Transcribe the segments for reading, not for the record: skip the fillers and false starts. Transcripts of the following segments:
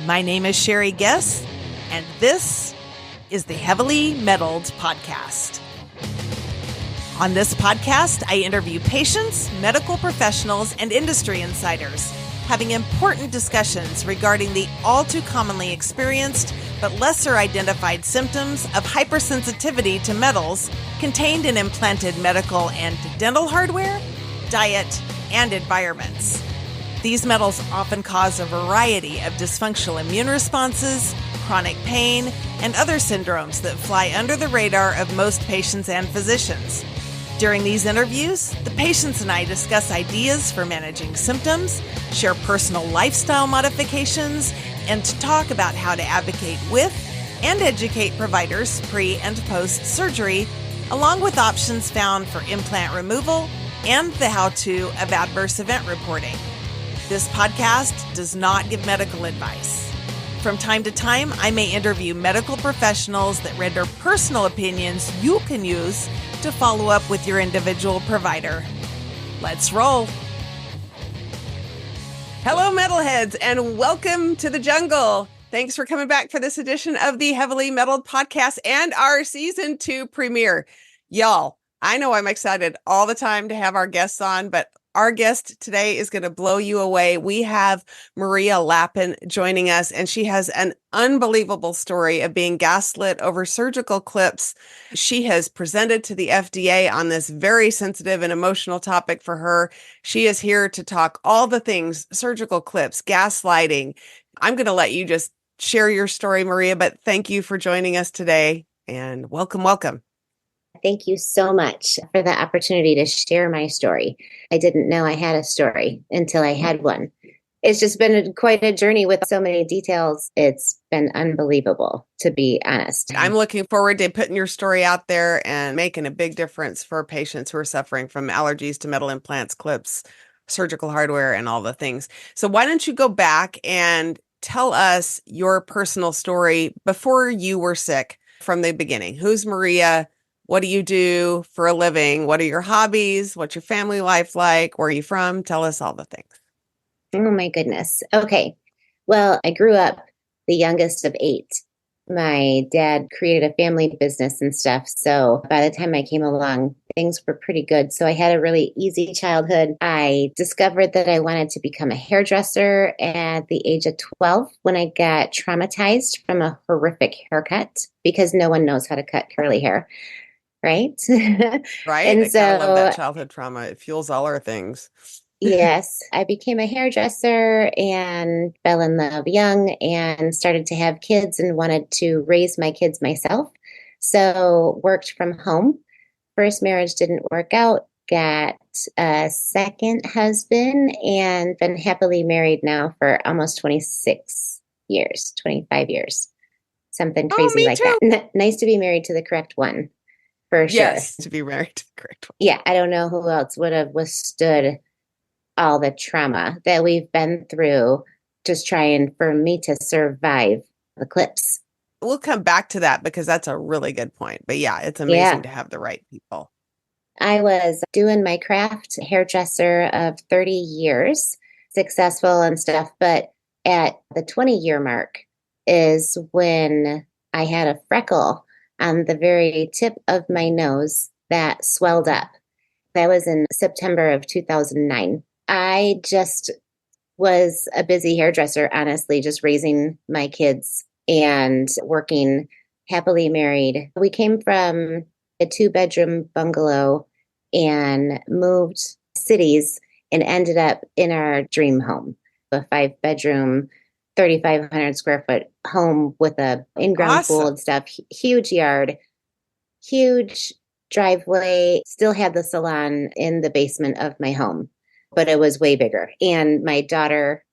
My name is Sherry Guess, and this is the Heavily Meddled Podcast. On this podcast, I interview patients, medical professionals, and industry insiders, having important discussions regarding the all too commonly experienced but lesser identified symptoms of hypersensitivity to metals contained in implanted medical and dental hardware, diet, and environments. These metals often cause a variety of dysfunctional immune responses, chronic pain, and other syndromes that fly under the radar of most patients and physicians. During these interviews, the patients and I discuss ideas for managing symptoms, share personal lifestyle modifications, and talk about how to advocate with and educate providers pre- and post-surgery, along with options found for implant removal and the how-to of adverse event reporting. This podcast does not give medical advice. From time to time, I may interview medical professionals that render personal opinions you can use to follow up with your individual provider. Let's roll. Hello, metalheads, and welcome to the jungle. Thanks for coming back for this edition of the Heavily Meddled Podcast and our Season 2 premiere. Y'all, I know I'm excited all the time to have our guests on, but our guest today is going to blow you away. We have Maria Lappin joining us, and she has an unbelievable story of being gaslit over surgical clips. She has presented to the FDA on this very sensitive and emotional topic for her. She is here to talk all the things, surgical clips, gaslighting. I'm going to let you just share your story, Maria, but thank you for joining us today, and welcome, welcome. Thank you so much for the opportunity to share my story. I didn't know I had a story until I had one. It's just been quite a journey with so many details. It's been unbelievable, to be honest. I'm looking forward to putting your story out there and making a big difference for patients who are suffering from allergies to metal implants, clips, surgical hardware, and all the things. So why don't you go back and tell us your personal story before you were sick from the beginning? Who's Maria? What do you do for a living? What are your hobbies? What's your family life like? Where are you from? Tell us all the things. Oh my goodness. Okay. Well, I grew up the youngest of 8. My dad created a family business and stuff. So by the time I came along, things were pretty good. So I had a really easy childhood. I discovered that I wanted to become a hairdresser at the age of 12 when I got traumatized from a horrific haircut because no one knows how to cut curly hair. Right. Right. And I so love that childhood trauma. It fuels all our things. yes, I became a hairdresser and fell in love young and started to have kids and wanted to raise my kids myself. So worked from home. First marriage didn't work out. Got a second husband and been happily married now for almost 26 years, 25 years. Something crazy like too. that. Nice to be married to the correct one. For sure. Yes, to be married to the correct one. Yeah, I don't know who else would have withstood all the trauma that we've been through just trying for me to survive the clips. We'll come back to that because that's a really good point. But yeah, it's amazing to have the right people. I was doing my craft, hairdresser of 30 years, successful and stuff. But at the 20-year mark is when I had a freckle on the very tip of my nose that swelled up. That was in September of 2009. I just was a busy hairdresser, honestly, just raising my kids and working, happily married. We came from a 2-bedroom bungalow and moved cities and ended up in our dream home, a 5-bedroom, 3,500 square foot home with a in-ground pool and stuff, huge yard, huge driveway, still had the salon in the basement of my home, but it was way bigger. And my daughter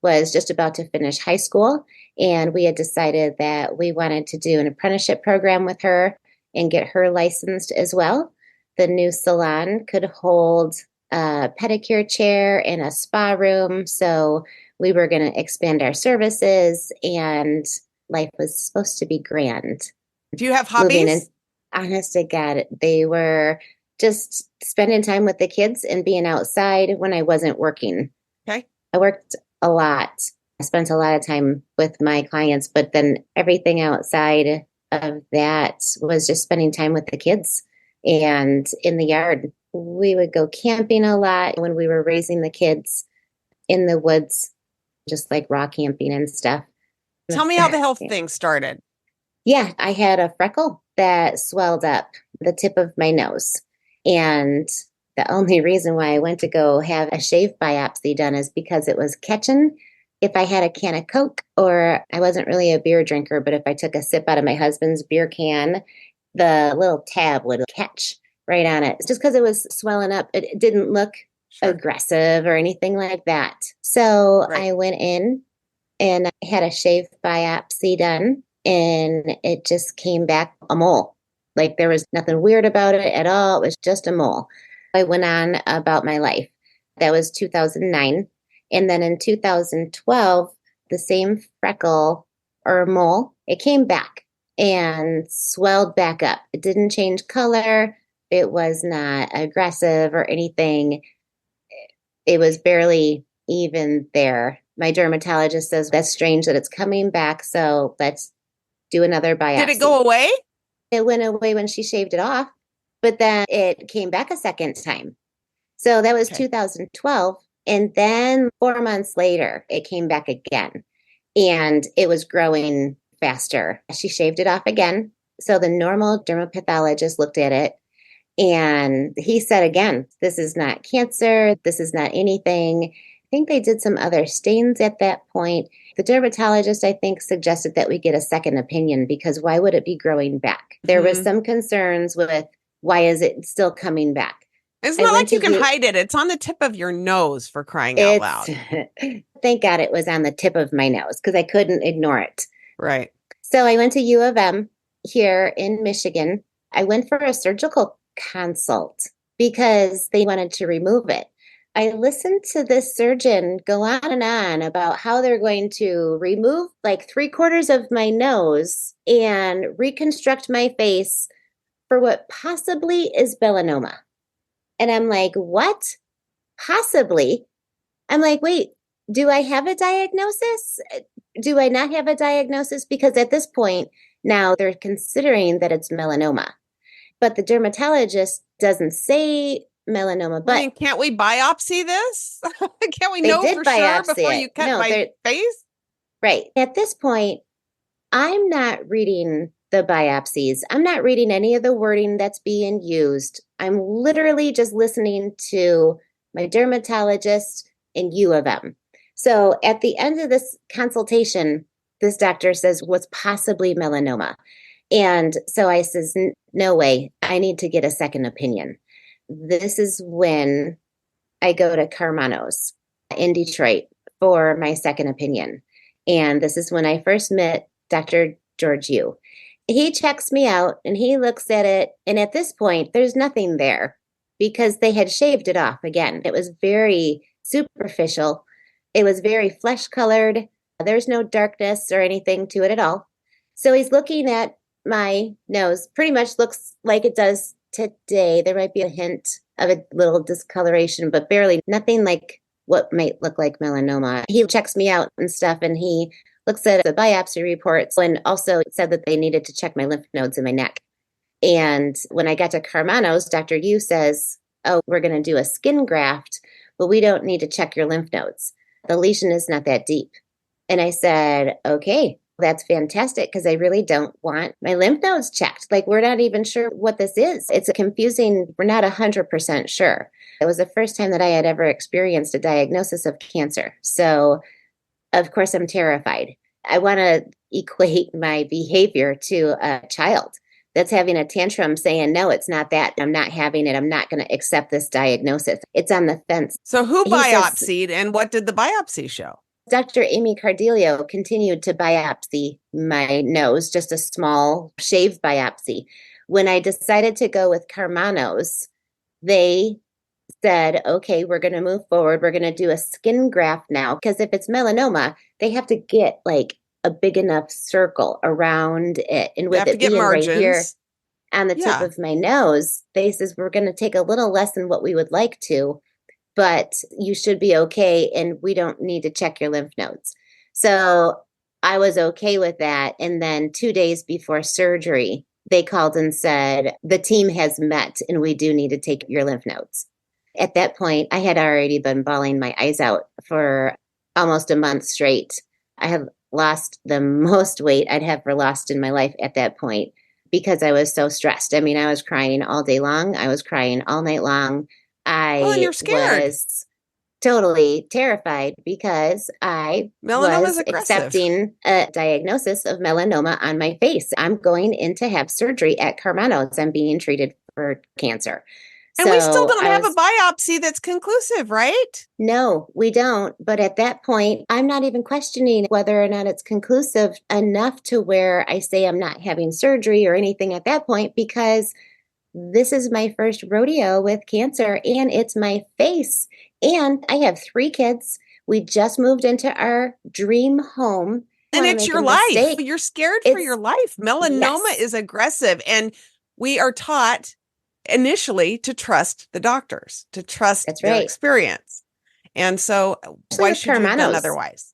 was just about to finish high school, and we had decided that we wanted to do an apprenticeship program with her and get her licensed as well. The new salon could hold a pedicure chair and a spa room, so we were going to expand our services, and life was supposed to be grand. Do you have hobbies? Honest to God, they were just spending time with the kids and being outside when I wasn't working. Okay. I worked a lot I spent a lot of time with my clients, but then everything outside of that was just spending time with the kids and in the yard. We would go camping a lot when we were raising the kids in the woods, just like rock camping and stuff. Tell me how the health thing started. Yeah, I had a freckle that swelled up the tip of my nose. And the only reason why I went to go have a shave biopsy done is because it was catching if I had a can of Coke, or I wasn't really a beer drinker, but if I took a sip out of my husband's beer can, the little tab would catch right on it. Just because it was swelling up, it didn't look aggressive or anything like that. So I went in and I had a shave biopsy done, and it just came back a mole. Like there was nothing weird about it at all. It was just a mole. I went on about my life. That was 2009. And then in 2012, the same freckle or mole, it came back and swelled back up. It didn't change color. It was not aggressive or anything. It was barely even there. My dermatologist says that's strange that it's coming back. So let's do another biopsy. Did it go away? It went away when she shaved it off, but then it came back a second time. So that was 2012. And then 4 months later, it came back again and it was growing faster. She shaved it off again. So the normal dermapathologist looked at it and he said, again, this is not cancer. This is not anything. I think they did some other stains at that point. The dermatologist, I think, suggested that we get a second opinion because why would it be growing back? There was some concerns with why is it still coming back? It's not like you can hide it. It's on the tip of your nose, for crying out loud. Thank God it was on the tip of my nose because I couldn't ignore it. Right. So I went to U of M here in Michigan. I went for a surgical consult because they wanted to remove it. I listened to this surgeon go on and on about how they're going to remove like 3/4 of my nose and reconstruct my face for what possibly is melanoma. And I'm like, what? Possibly? I'm like, wait, do I have a diagnosis? Do I not have a diagnosis? Because at this point, now they're considering that it's melanoma. But the dermatologist doesn't say melanoma. But I mean, can't we biopsy this? Can't we know for sure before you cut my face? Right. At this point, I'm not reading the biopsies. I'm not reading any of the wording that's being used. I'm literally just listening to my dermatologist and U of M. So at the end of this consultation, this doctor says, what's possibly melanoma? And so I says, no way, I need to get a second opinion. This is when I go to Carmano's in Detroit for my second opinion. And this is when I first met Dr. George Yu. He checks me out and he looks at it. And at this point, there's nothing there because they had shaved it off again. It was very superficial. It was very flesh colored. There's no darkness or anything to it at all. So he's looking at my nose, pretty much looks like it does today. There might be a hint of a little discoloration, but barely, nothing like what might look like melanoma. He checks me out and stuff, and he looks at the biopsy reports and also said that they needed to check my lymph nodes in my neck. And when I got to Carmano's, Dr. Yu says, oh, we're going to do a skin graft, but we don't need to check your lymph nodes. The lesion is not that deep. And I said, okay, that's fantastic because I really don't want my lymph nodes checked. Like, we're not even sure what this is. It's confusing. We're not 100% sure. It was the first time that I had ever experienced a diagnosis of cancer. So, of course, I'm terrified. I want to equate my behavior to a child that's having a tantrum saying, no, it's not that. I'm not having it. I'm not going to accept this diagnosis. It's on the fence. So who biopsied and what did the biopsy show? Dr. Amy Cardillo continued to biopsy my nose, just a small shave biopsy. When I decided to go with Carmano's, they said, okay, we're going to move forward. We're going to do a skin graft now. Because if it's melanoma, they have to get like a big enough circle around it. And with it being right here on the tip of my nose, they says, we're going to take a little less than what we would like to, but you should be okay. And we don't need to check your lymph nodes. So I was okay with that. And then 2 days before surgery, they called and said, the team has met and we do need to take your lymph nodes. At that point, I had already been bawling my eyes out for almost a month straight. I had lost the most weight I'd ever lost in my life at that point because I was so stressed. I mean, I was crying all day long. I was crying all night long. Well, and I you're scared. was totally terrified because I Melanoma is was aggressive. accepting a diagnosis of melanoma on my face. I'm going in to have surgery at Carmano's. I'm being treated for cancer. And we still So don't I have a was, biopsy that's conclusive, right? no, we don't. But at that point, I'm not even questioning whether or not it's conclusive enough to where I say I'm not having surgery or anything at that point because this is my first rodeo with cancer and it's my face. And I have 3 kids. We just moved into our dream home. I And want to it's make a your life. mistake. You're scared for your It's, life. Melanoma yes, is aggressive. And we are taught initially to trust the doctors, to trust that's their right. experience. And so Especially why with should you have done Carmanos. otherwise?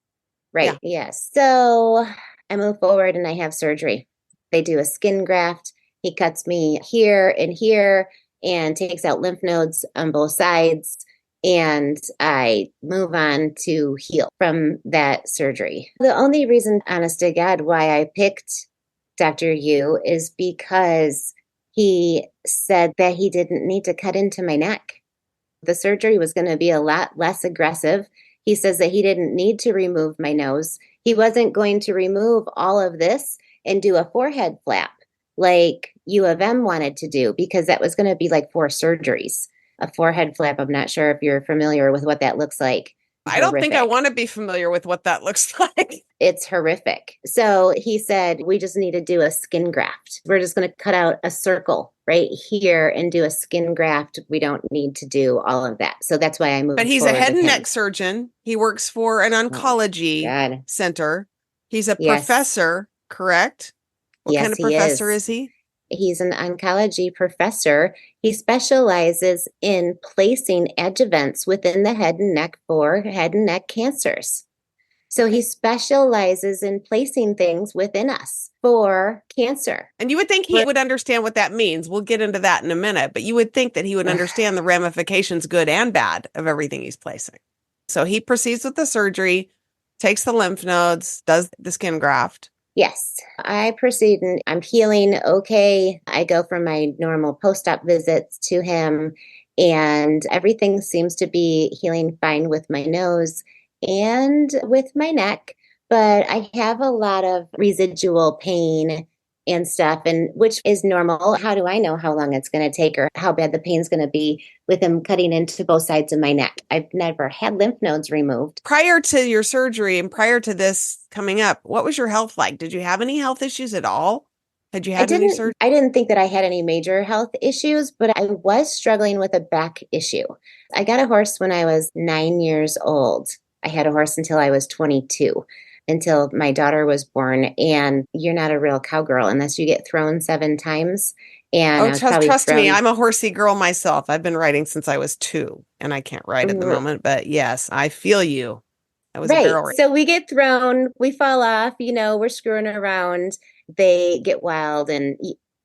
Yeah. Right. Yes. So I move forward and I have surgery. They do a skin graft. He cuts me here and here and takes out lymph nodes on both sides. And I move on to heal from that surgery. The only reason, honest to God, why I picked Dr. Yu is because he said that he didn't need to cut into my neck. The surgery was going to be a lot less aggressive. He says that he didn't need to remove my nose. He wasn't going to remove all of this and do a forehead flap like U of M wanted to do because that was going to be like 4 surgeries. A forehead flap, I'm not sure if you're familiar with what that looks like. I don't think I Horrific. want to be familiar with what that looks like. It's horrific. So he said, we just need to do a skin graft. We're just going to cut out a circle right here and do a skin graft. We don't need to do all of that. So that's why I But moved he's a forward head with and him. neck surgeon. He works for an Oh, oncology God. center. He's a Yes. professor, correct? What kind Yes, of he professor is. is he? He's an oncology professor. He specializes in placing adjuvants within the head and neck for head and neck cancers. So he Okay. specializes in placing things within us for cancer. And you would think he would understand what that means. We'll get into that in a minute, but you would think that he would understand the ramifications, good and bad, of everything he's placing. So he proceeds with the surgery, takes the lymph nodes, does the skin graft. Yes, I proceed and I'm healing okay. I go for my normal post-op visits to him, and everything seems to be healing fine with my nose and with my neck. But I have a lot of residual pain and stuff, and which is normal. How do I know how long it's going to take or how bad the pain's going to be with him cutting into both sides of my neck? I've never had lymph nodes removed. Prior to your surgery and prior to this coming up, what was your health like? Did you have any health issues at all? Had you I had any didn't surgery? I didn't think that I had any major health issues, but I was struggling with a back issue. I got a horse when I was 9 years old. I had a horse until I was 22, until my daughter was born. And you're not a real cowgirl unless you get thrown 7 times. And Oh, I was probably trust me, thrown. I'm a horsey girl myself. I've been riding since I was 2, and I can't ride at the moment, but yes, I feel you. I was a Right. barrel race. So we get thrown, we fall off, we're screwing around. They get wild. And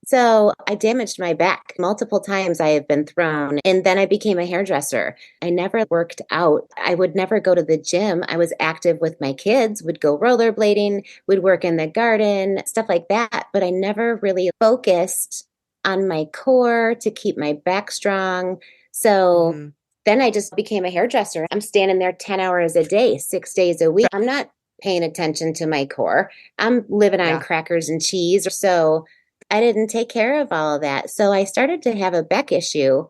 so I damaged my back multiple times. I have been thrown. And then I became a hairdresser. I never worked out. I would never go to the gym. I was active with my kids, would go rollerblading, would work in the garden, stuff like that. But I never really focused on my core to keep my back strong. So Hmm. then I just became a hairdresser. I'm standing there 10 hours a day, 6 days a week. I'm not paying attention to my core. I'm living on Yeah. crackers and cheese. So I didn't take care of all of that. So I started to have a back issue.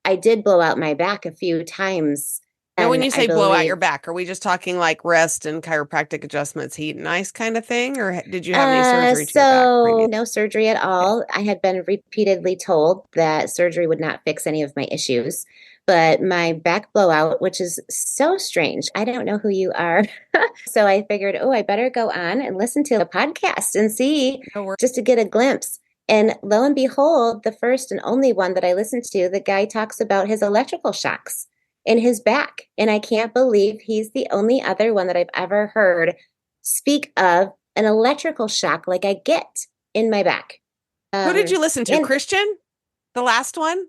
I did blow out my back a few times. Now, when And you I say blow out your believe, back, are we just talking like rest and chiropractic adjustments, heat and ice kind of thing? Or did you have any surgery to your back so previous? no surgery at Okay. all. I had been repeatedly told that surgery would not fix any of my issues. But my back blowout, which is so strange, I don't know who you are. So I figured, oh, I better go on and listen to the podcast and see No worries. just to get a glimpse. And lo and behold, the first and only one that I listened to, the guy talks about his electrical shocks in his back. And I can't believe he's the only other one that I've ever heard speak of an electrical shock like I get in my back. Who did you listen to? And Christian? The last one?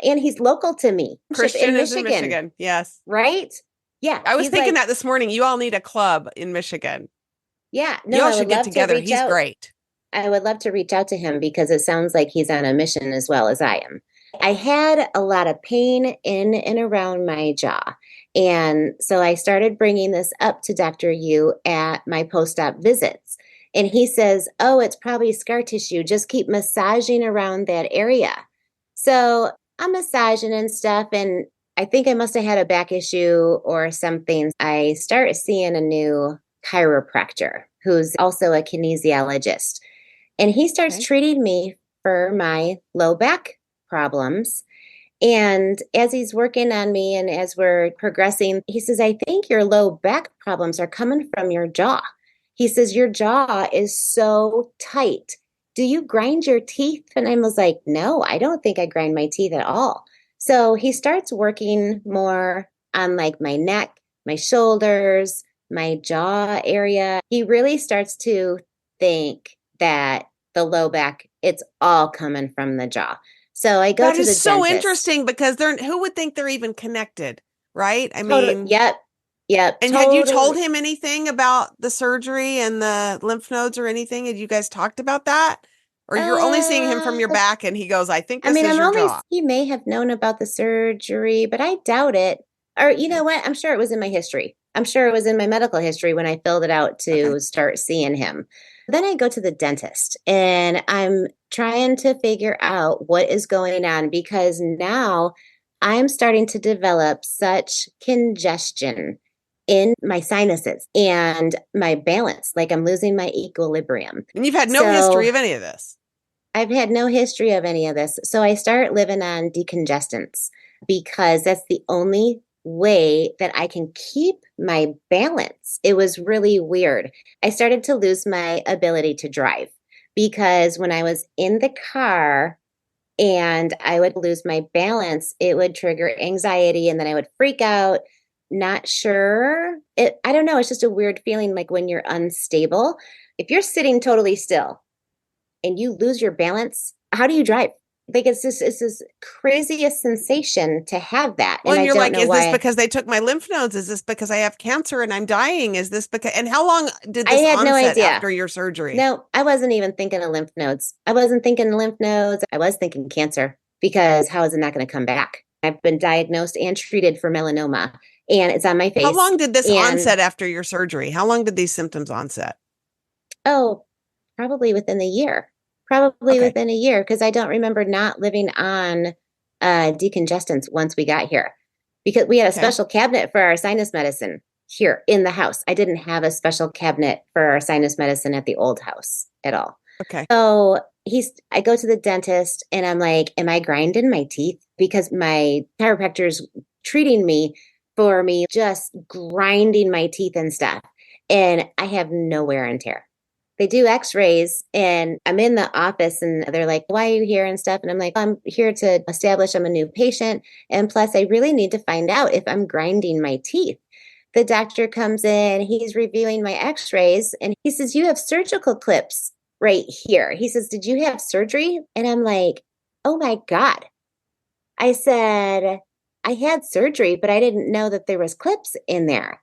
and he's local to me. Christian in is in Michigan, Michigan. Yes. right? Yeah, I was he's thinking like, that this morning. You all need a club in Michigan. yeah, You no, all I should would get love to together. reach He's out. great. I would love to reach out to him because it sounds like he's on a mission as well as I am. I had a lot of pain in and around my jaw. And so I started bringing this up to Dr. Yu at my post-op visits. And he says, oh, it's probably scar tissue. Just keep massaging around that area. So I'm massaging and stuff. And I think I must have had a back issue or something. I start seeing a new chiropractor who's also a kinesiologist. And he starts Okay. treating me for my low back problems. And as he's working on me and as we're progressing, he says, I think your low back problems are coming from your jaw. He says, your jaw is so tight. Do you grind your teeth? And I was like, no, I don't think I grind my teeth at all. So he starts working more on like my neck, my shoulders, my jaw area. He really starts to think that the low back, it's all coming from the jaw. So I go That to the is so dentist. interesting because who would think they're even connected, right? I Total, mean, yep, and had you told totally. him anything about the surgery and the lymph nodes or anything? Had you guys talked about that? Or you're only seeing him from your Uh, back and he goes, I think I this mean, is your jaw. he may have known about the surgery, but I doubt it. Or you Okay. know what? I'm sure it was in my history. I'm sure it was in my medical history when I filled it out Okay. to start seeing him. Then I go to the dentist and I'm trying to figure out what is going on because now I'm starting to develop such congestion in my sinuses and my balance, like I'm losing my equilibrium. And you've had no So history of any of this. I've had no history of any of this. So I start living on decongestants because that's the only way that I can keep my balance. It was really weird. I started to lose my ability to drive because when I was in the car and I would lose my balance, it would trigger anxiety and then I would freak out. Not sure. I don't know. It's just a weird feeling like when you're unstable. If you're sitting totally still, and you lose your balance, how do you drive? Like it's this craziest sensation to have that. Well, And and I you're don't like, know is this why. because they took my lymph nodes? Is this because I have cancer and I'm dying? Is this because, and how long did I this had no onset idea. after your surgery? No, I wasn't even thinking of lymph nodes. I wasn't thinking lymph nodes. I was thinking cancer because how is it not going to come back? I've been diagnosed and treated for melanoma and it's on my How face. long did this And onset after your surgery? How long did these symptoms onset? oh, probably within a year. Probably Okay. within a year because I don't remember not living on decongestants once we got here because we had a Okay. special cabinet for our sinus medicine here in the house. I didn't have a special cabinet for our sinus medicine at the old house at all. Okay. So I go to the dentist and I'm like, am I grinding my teeth? Because my chiropractor's treating me for me just grinding my teeth and stuff. And I have no wear and tear. They do x-rays and I'm in the office and they're like, why are you here and stuff? And I'm like, I'm here to establish I'm a new patient. And plus I really need to find out if I'm grinding my teeth. The doctor comes in, he's reviewing my x-rays and he says, you have surgical clips right here. He says, did you have surgery? And I'm like, oh my God. I said, I had surgery, but I didn't know that there was clips in there.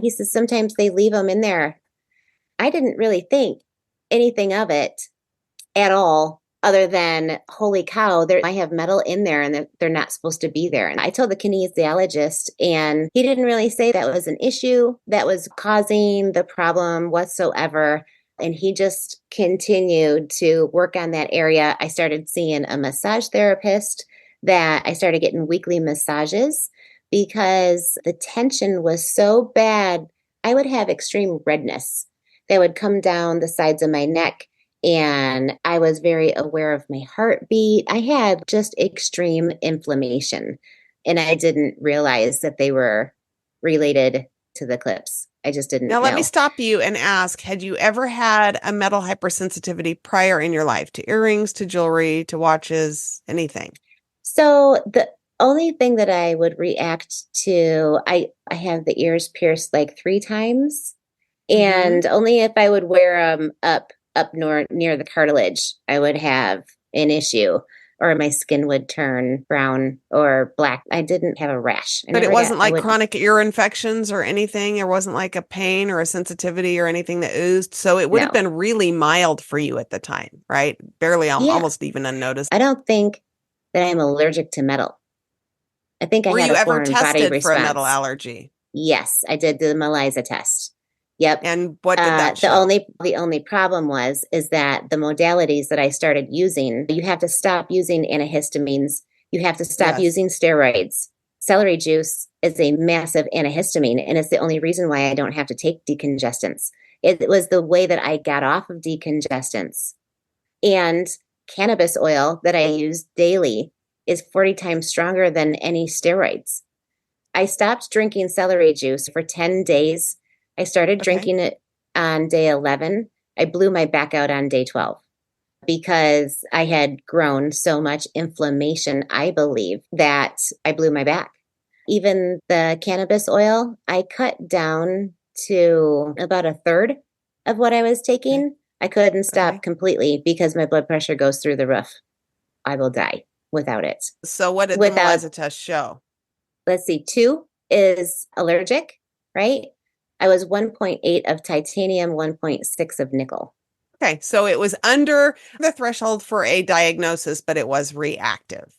He says, sometimes they leave them in there. I didn't really think anything of it at all, other than, holy cow, I have metal in there and they're not supposed to be there. And I told the kinesiologist, and he didn't really say that was an issue that was causing the problem whatsoever. And he just continued to work on that area. I started seeing a massage therapist that I started getting weekly massages because the tension was so bad. I would have extreme redness that would come down the sides of my neck. And I was very aware of my heartbeat. I had just extreme inflammation. And I didn't realize that they were related to the clips. I just didn't Now, let me know. stop you and ask, had you ever had a metal hypersensitivity prior in your life to earrings, to jewelry, to watches, anything? So the only thing that I would react to, I have the ears pierced like 3 times, and only if I would wear them up near the cartilage, I would have an issue, or my skin would turn brown or black. I didn't have a rash. But it wasn't like chronic ear infections or anything. There wasn't like a pain or a sensitivity or anything that oozed. So it would have been really mild for you at the time, right? Barely, almost even unnoticed. I don't think that I'm allergic to metal. I think I Were had you a ever foreign body tested for a response. metal allergy? Yes, I did the ELISA test. Yep. And what did that show? The only problem is that the modalities that I started using, you have to stop using antihistamines. You have to stop using steroids. Celery juice is a massive antihistamine, and it's the only reason why I don't have to take decongestants. It was the way that I got off of decongestants. And cannabis oil that I use daily is 40 times stronger than any steroids. I stopped drinking celery juice for 10 days. I started drinking it on day 11. I blew my back out on day 12 because I had grown so much inflammation, I believe, that I blew my back. Even the cannabis oil, I cut down to about a third of what I was taking. I couldn't stop completely because my blood pressure goes through the roof. I will die without it. So what did the ELISA test show? Let's see, 2 is allergic, right? I was 1.8 of titanium, 1.6 of nickel. Okay, so it was under the threshold for a diagnosis, but it was reactive.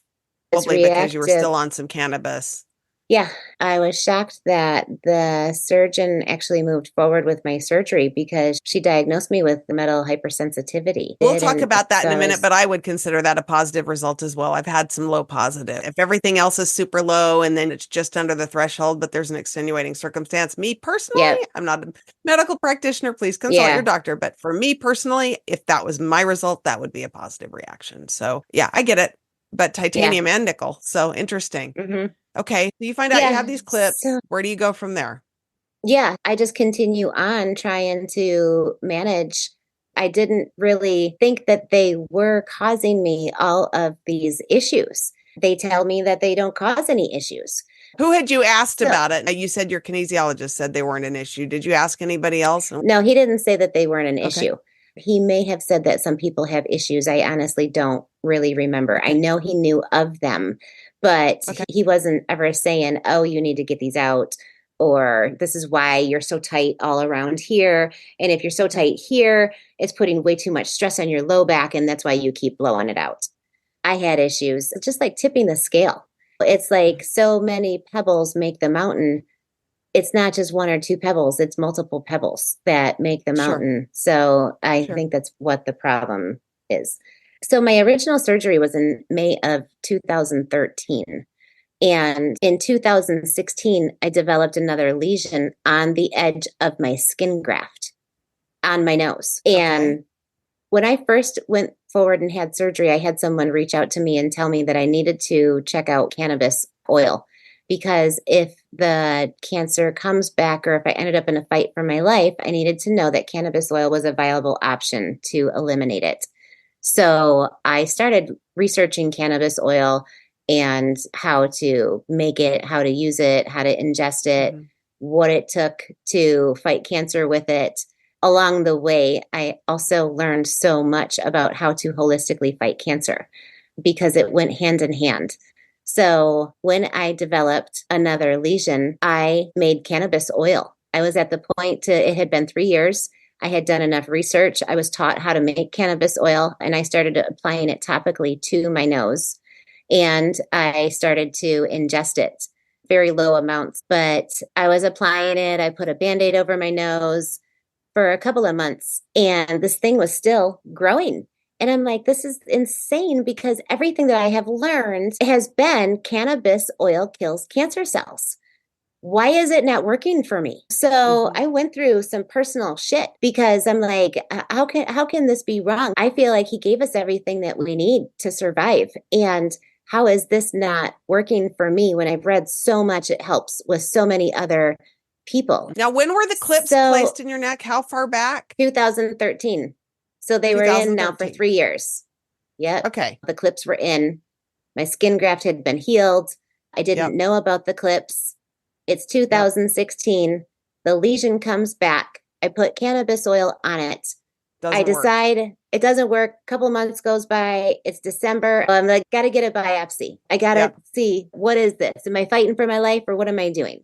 Probably because you were still on some cannabis. Yeah, I was shocked that the surgeon actually moved forward with my surgery because she diagnosed me with metal hypersensitivity. We'll talk about that in a minute, but I would consider that a positive result as well. I've had some low positive. If everything else is super low and then it's just under the threshold, but there's an extenuating circumstance, me personally, I'm not a medical practitioner. Please consult your doctor. But for me personally, if that was my result, that would be a positive reaction. So yeah, I get it. But titanium and nickel. So interesting. Okay. So you find out you have these clips. So, where do you go from there? Yeah, I just continue on trying to manage. I didn't really think that they were causing me all of these issues. They tell me that they don't cause any issues. Who had you asked about it? You said your kinesiologist said they weren't an issue. Did you ask anybody else? No, he didn't say that they weren't an issue. He may have said that some people have issues. I honestly don't really remember. I know he knew of them, but he wasn't ever saying, oh, you need to get these out, or this is why you're so tight all around here. And if you're so tight here, it's putting way too much stress on your low back, and that's why you keep blowing it out. I had issues, just like tipping the scale. It's like so many pebbles make the mountain. It's not just 1 or 2 pebbles, it's multiple pebbles that make the mountain. So I think that's what the problem is. So my original surgery was in May of 2013. And in 2016, I developed another lesion on the edge of my skin graft on my nose. And when I first went forward and had surgery, I had someone reach out to me and tell me that I needed to check out cannabis oil. Because if the cancer comes back or if I ended up in a fight for my life, I needed to know that cannabis oil was a viable option to eliminate it. So I started researching cannabis oil and how to make it, how to use it, how to ingest it, what it took to fight cancer with it. Along the way, I also learned so much about how to holistically fight cancer because it went hand in hand. So when I developed another lesion, I made cannabis oil. I was at the point it had been 3 years. I had done enough research. I was taught how to make cannabis oil, and I started applying it topically to my nose. And I started to ingest it, very low amounts. But I was applying it. I put a Band-Aid over my nose for a couple of months, and this thing was still growing. And I'm like, this is insane because everything that I have learned has been cannabis oil kills cancer cells. Why is it not working for me? So I went through some personal shit because I'm like, how can this be wrong? I feel like he gave us everything that we need to survive. And how is this not working for me when I've read so much it helps with so many other people? Now, when were the clips placed in your neck? How far back? 2013. So they were in now for 3 years. Yep. Okay. The clips were in. My skin graft had been healed. I didn't Yep. know about the clips. It's Yep. 2016. The lesion comes back. I put cannabis oil on it. I Doesn't work. decide it doesn't work. A couple months goes by. It's December. I'm like, got to get a biopsy. I got to Yep. see, what is this? Am I fighting for my life or what am I doing?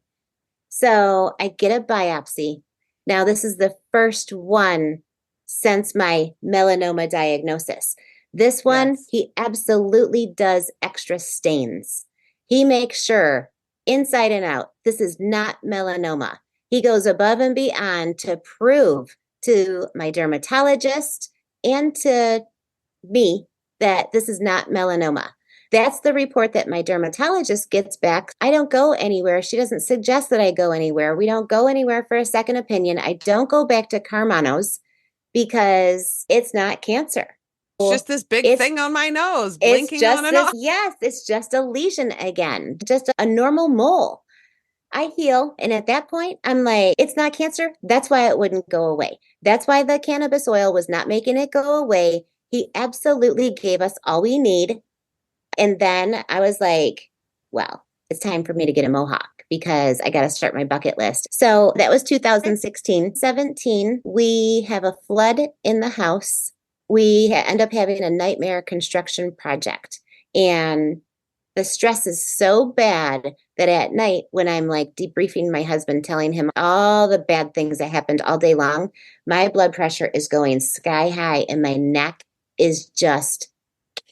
So I get a biopsy. Now, this is the first one since my melanoma diagnosis. This one, Yes. he absolutely does extra stains. He makes sure inside and out, this is not melanoma. He goes above and beyond to prove to my dermatologist and to me that this is not melanoma. That's the report that my dermatologist gets back. I don't go anywhere. She doesn't suggest that I go anywhere. We don't go anywhere for a second opinion. I don't go back to Carmano's because it's not cancer. It's just this big It's thing on my nose, it's blinking on just and this, off. yes, it's just a lesion again, just a normal mole. I heal. And at that point, I'm like, it's not cancer. That's why it wouldn't go away. That's why the cannabis oil was not making it go away. He absolutely gave us all we need. And then I was like, well, it's time for me to get a mohawk because I got to start my bucket list. So that was 2016. 17, we have a flood in the house. We end up having a nightmare construction project. And the stress is so bad that at night, when I'm like debriefing my husband, telling him all the bad things that happened all day long, my blood pressure is going sky high and my neck is just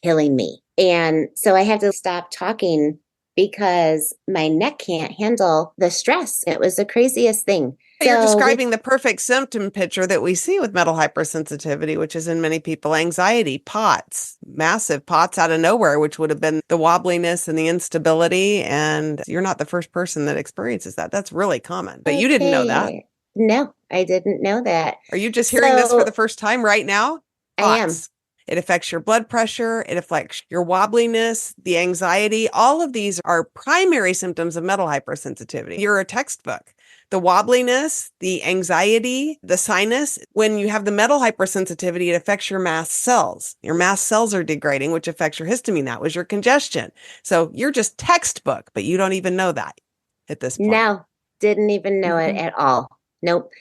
killing me. And so I have to stop talking because my neck can't handle the stress. It was the craziest thing. You're So describing the perfect symptom picture that we see with metal hypersensitivity, which is in many people anxiety, POTS, massive POTS out of nowhere, which would have been the wobbliness and the instability. And you're not the first person that experiences that. That's really common, but you didn't know that. okay. No, I didn't know that. Are you just hearing this for the So first time right now? I am. POTS. It affects your blood pressure. It affects your wobbliness, the anxiety. All of these are primary symptoms of metal hypersensitivity. You're a textbook. The wobbliness, the anxiety, the sinus. When you have the metal hypersensitivity, it affects your mast cells. Your mast cells are degrading, which affects your histamine. That was your congestion. So you're just textbook, but you don't even know that at this point. No, didn't even know it Mhm. at all. Nope.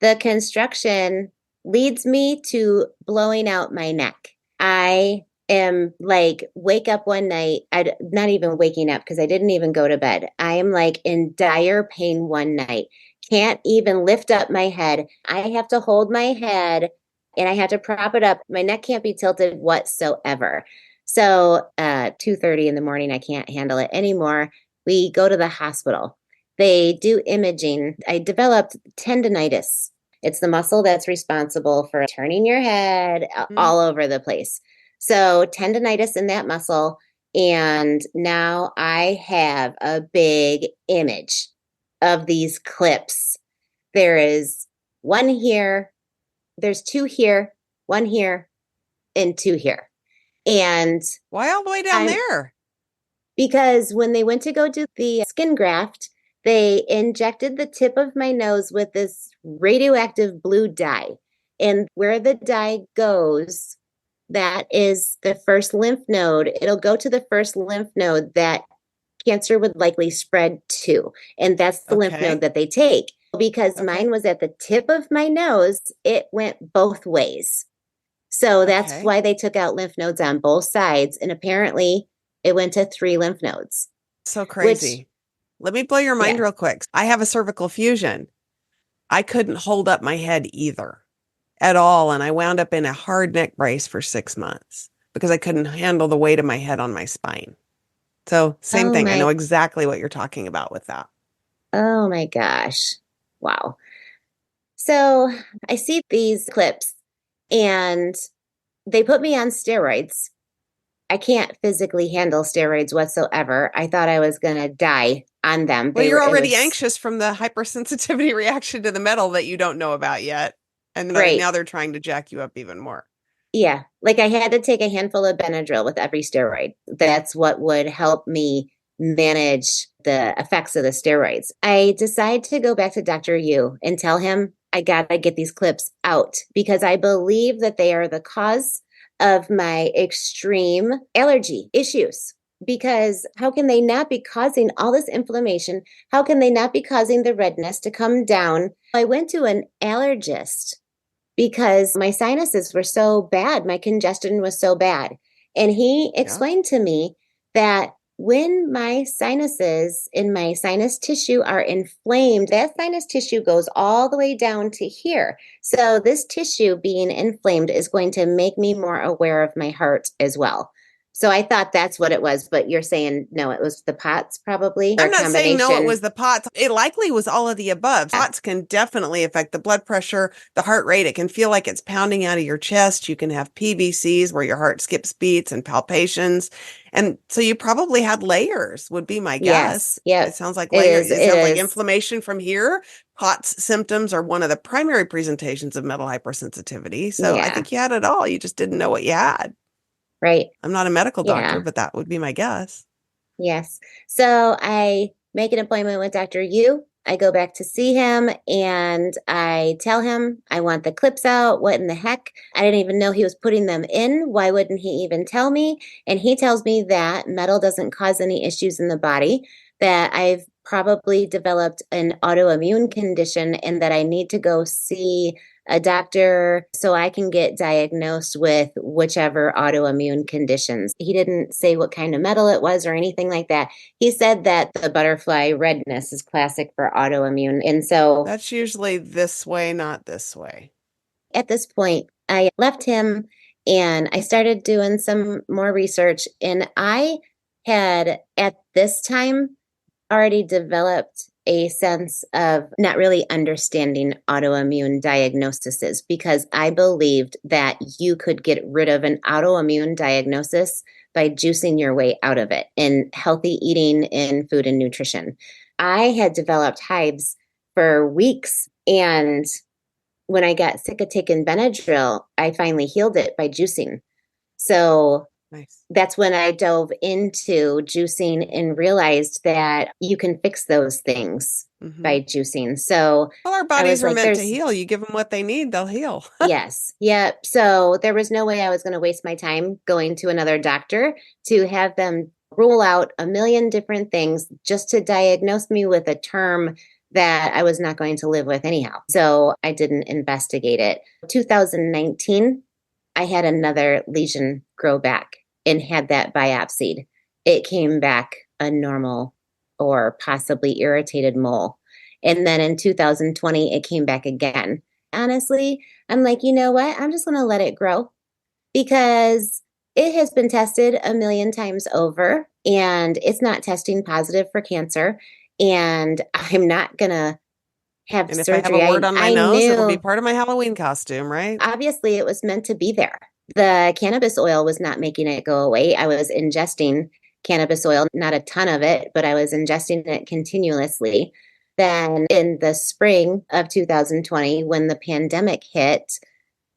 The construction leads me to blowing out my neck. I am like, wake up one night. I'm not even waking up because I didn't even go to bed. I am like in dire pain one night. Can't even lift up my head. I have to hold my head and I have to prop it up. My neck can't be tilted whatsoever. So 2:30 in the morning, I can't handle it anymore. We go to the hospital. They do imaging. I developed tendonitis. It's the muscle that's responsible for turning your head Mhm. all over the place. So, tendonitis in that muscle. And now I have a big image of these clips. There is one here, there's two here, one here, and two here. And Why all the way down I'm there? because when they went to go do the skin graft, they injected the tip of my nose with this radioactive blue dye. And where the dye goes, that is the first lymph node. It'll go to the first lymph node that cancer would likely spread to. And that's the lymph node Okay. that they take. Because Okay. mine was at the tip of my nose, it went both ways. So that's Okay. why they took out lymph nodes on both sides. And apparently it went to three lymph nodes, So which, crazy. Let me blow your mind yeah. real quick. I have a cervical fusion. I couldn't hold up my head either at all. And I wound up in a hard neck brace for 6 months because I couldn't handle the weight of my head on my spine. So same Oh thing. I know my, exactly what you're talking about with that. oh my gosh. Wow. So I see these clips and they put me on steroids. I can't physically handle steroids whatsoever. I thought I was going to die on them. Well, you're It already was anxious from the hypersensitivity reaction to the metal that you don't know about yet. And right. now they're trying to jack you up even more. Yeah. Like I had to take a handful of Benadryl with every steroid. That's what would help me manage the effects of the steroids. I decide to go back to Dr. Yu and tell him I got to get these clips out because I believe that they are the cause of my extreme allergy issues. because how can they not be causing all this inflammation? How can they not be causing the redness to come down? I went to an allergist because my sinuses were so bad. My congestion was so bad. And he Yeah. explained to me that when my sinuses in my sinus tissue are inflamed, that sinus tissue goes all the way down to here. So this tissue being inflamed is going to make me more aware of my heart as well. So I thought that's what it was, but you're saying no, it was the POTS probably, or I'm a not saying no, it combination. was the POTS. It likely was all of the above. Yeah. POTS can definitely affect the blood pressure, the heart rate. It can feel like it's pounding out of your chest. You can have PVCs where your heart skips beats and palpitations. And so you probably had layers, would be my guess. Yes. Yep. It sounds like It layers. is. It It sounds like is. inflammation from here. POTS symptoms are one of the primary presentations of metal hypersensitivity. So I Yeah. think you had it all. You just didn't know what you had. Right. I'm not a medical doctor, Yeah. but that would be my guess. Yes. So I make an appointment with Dr. Yu. I go back to see him and I tell him I want the clips out. What in the heck? I didn't even know he was putting them in. Why wouldn't he even tell me? And he tells me that metal doesn't cause any issues in the body, that I've probably developed an autoimmune condition and that I need to go see a doctor so I can get diagnosed with whichever autoimmune conditions. He didn't say what kind of metal it was or anything like that. He said that the butterfly redness is classic for autoimmune. And so That's usually this way, not this way. at this point, I left him and I started doing some more research. And I had at this time already developed a sense of not really understanding autoimmune diagnoses because I believed that you could get rid of an autoimmune diagnosis by juicing your way out of it in healthy eating in food and nutrition. I had developed hives for weeks, and when I got sick of taking Benadryl, I finally healed it by juicing. So Nice. that's when I dove into juicing and realized that you can fix those things Hmm. by juicing. So Well, our I bodies was are like, meant to there's, heal. You give them what they need, they'll heal. yes, yep. So there was no way I was going to waste my time going to another doctor to have them rule out a million different things just to diagnose me with a term that I was not going to live with anyhow. So I didn't investigate it. 2019, I had another lesion grow back and had that biopsied. It came back a normal or possibly irritated mole. And then in 2020, it came back again. Honestly, I'm like, you know what? I'm just going to let it grow because it has been tested a million times over and it's not testing positive for cancer. And I'm not going to have And if I have a surgery. wart on my I nose, it'll be knew part of my Halloween costume, right? obviously it was meant to be there. The cannabis oil was not making it go away. I was ingesting cannabis oil, not a ton of it, but I was ingesting it continuously. Then in the spring of 2020, when the pandemic hit,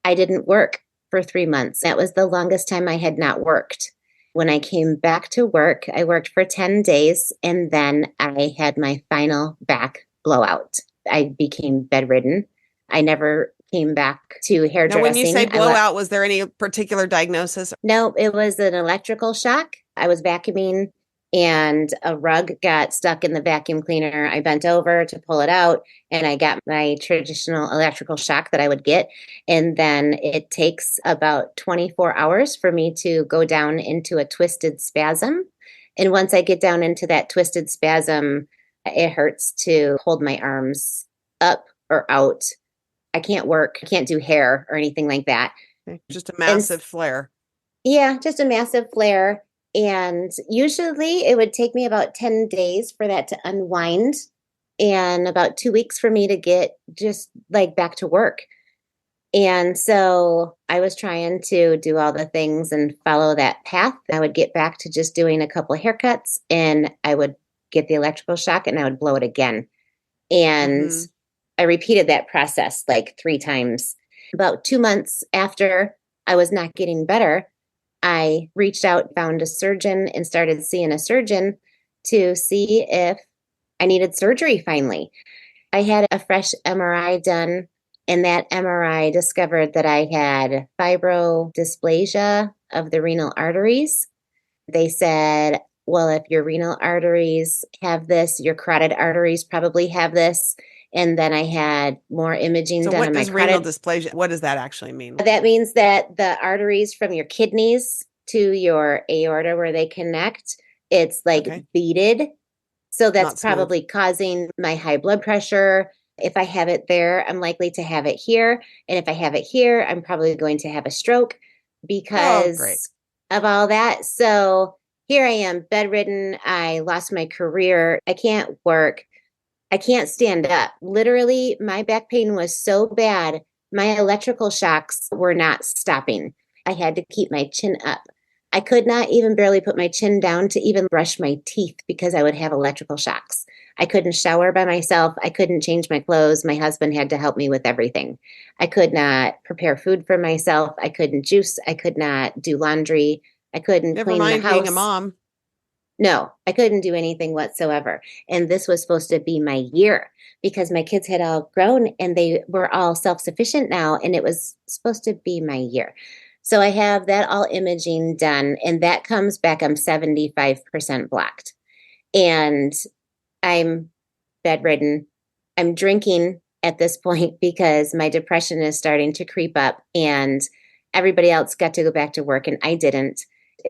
I didn't work for 3 months. That was the longest time I had not worked. When I came back to work, I worked for 10 days and then I had my final back blowout. I became bedridden. I never came back to Now, when you say hairdressing. blowout, was there any particular diagnosis? No, it was an electrical shock. I was vacuuming and a rug got stuck in the vacuum cleaner. I bent over to pull it out and I got my traditional electrical shock that I would get. And then it takes about 24 hours for me to go down into a twisted spasm. And once I get down into that twisted spasm, it hurts to hold my arms up or out. I can't work, I can't do hair or anything like that. Okay, just a And massive flare. yeah, just a massive flare. And usually it would take me about 10 days for that to unwind and about 2 weeks for me to get just like back to work. And so I was trying to do all the things and follow that path. I would get back to just doing a couple of haircuts and I would get the electrical shock and I would blow it again. And Hmm. I repeated that process like 3 times. About 2 months after I was not getting better, I reached out, found a surgeon, and started seeing a surgeon to see if I needed surgery finally. I had a fresh MRI done, and that MRI discovered that I had fibrodysplasia of the renal arteries. They said well, if your renal arteries have this, your carotid arteries probably have this. And then I had more imaging So done what on my does renal carotid. dysplasia, what does that actually mean? That means that the arteries from your kidneys to your aorta where they connect, it's like Okay. beaded. So that's Not smooth. probably causing my high blood pressure. If I have it there, I'm likely to have it here. And if I have it here, I'm probably going to have a stroke Oh, great. because of all that. So here I am, bedridden. I lost my career. I can't work. I can't stand up. Literally, my back pain was so bad, my electrical shocks were not stopping. I had to keep my chin up. I could not even barely put my chin down to even brush my teeth because I would have electrical shocks. I couldn't shower by myself. I couldn't change my clothes. My husband had to help me with everything. I could not prepare food for myself. I couldn't juice. I could not do laundry. I couldn't Never clean the mind being a house. mom. No, I couldn't do anything whatsoever. And this was supposed to be my year because my kids had all grown and they were all self sufficient now. And it was supposed to be my year. So I have that all imaging done, and that comes back. I'm 75% blocked. And I'm bedridden. I'm drinking at this point because my depression is starting to creep up, and everybody else got to go back to work, and I didn't.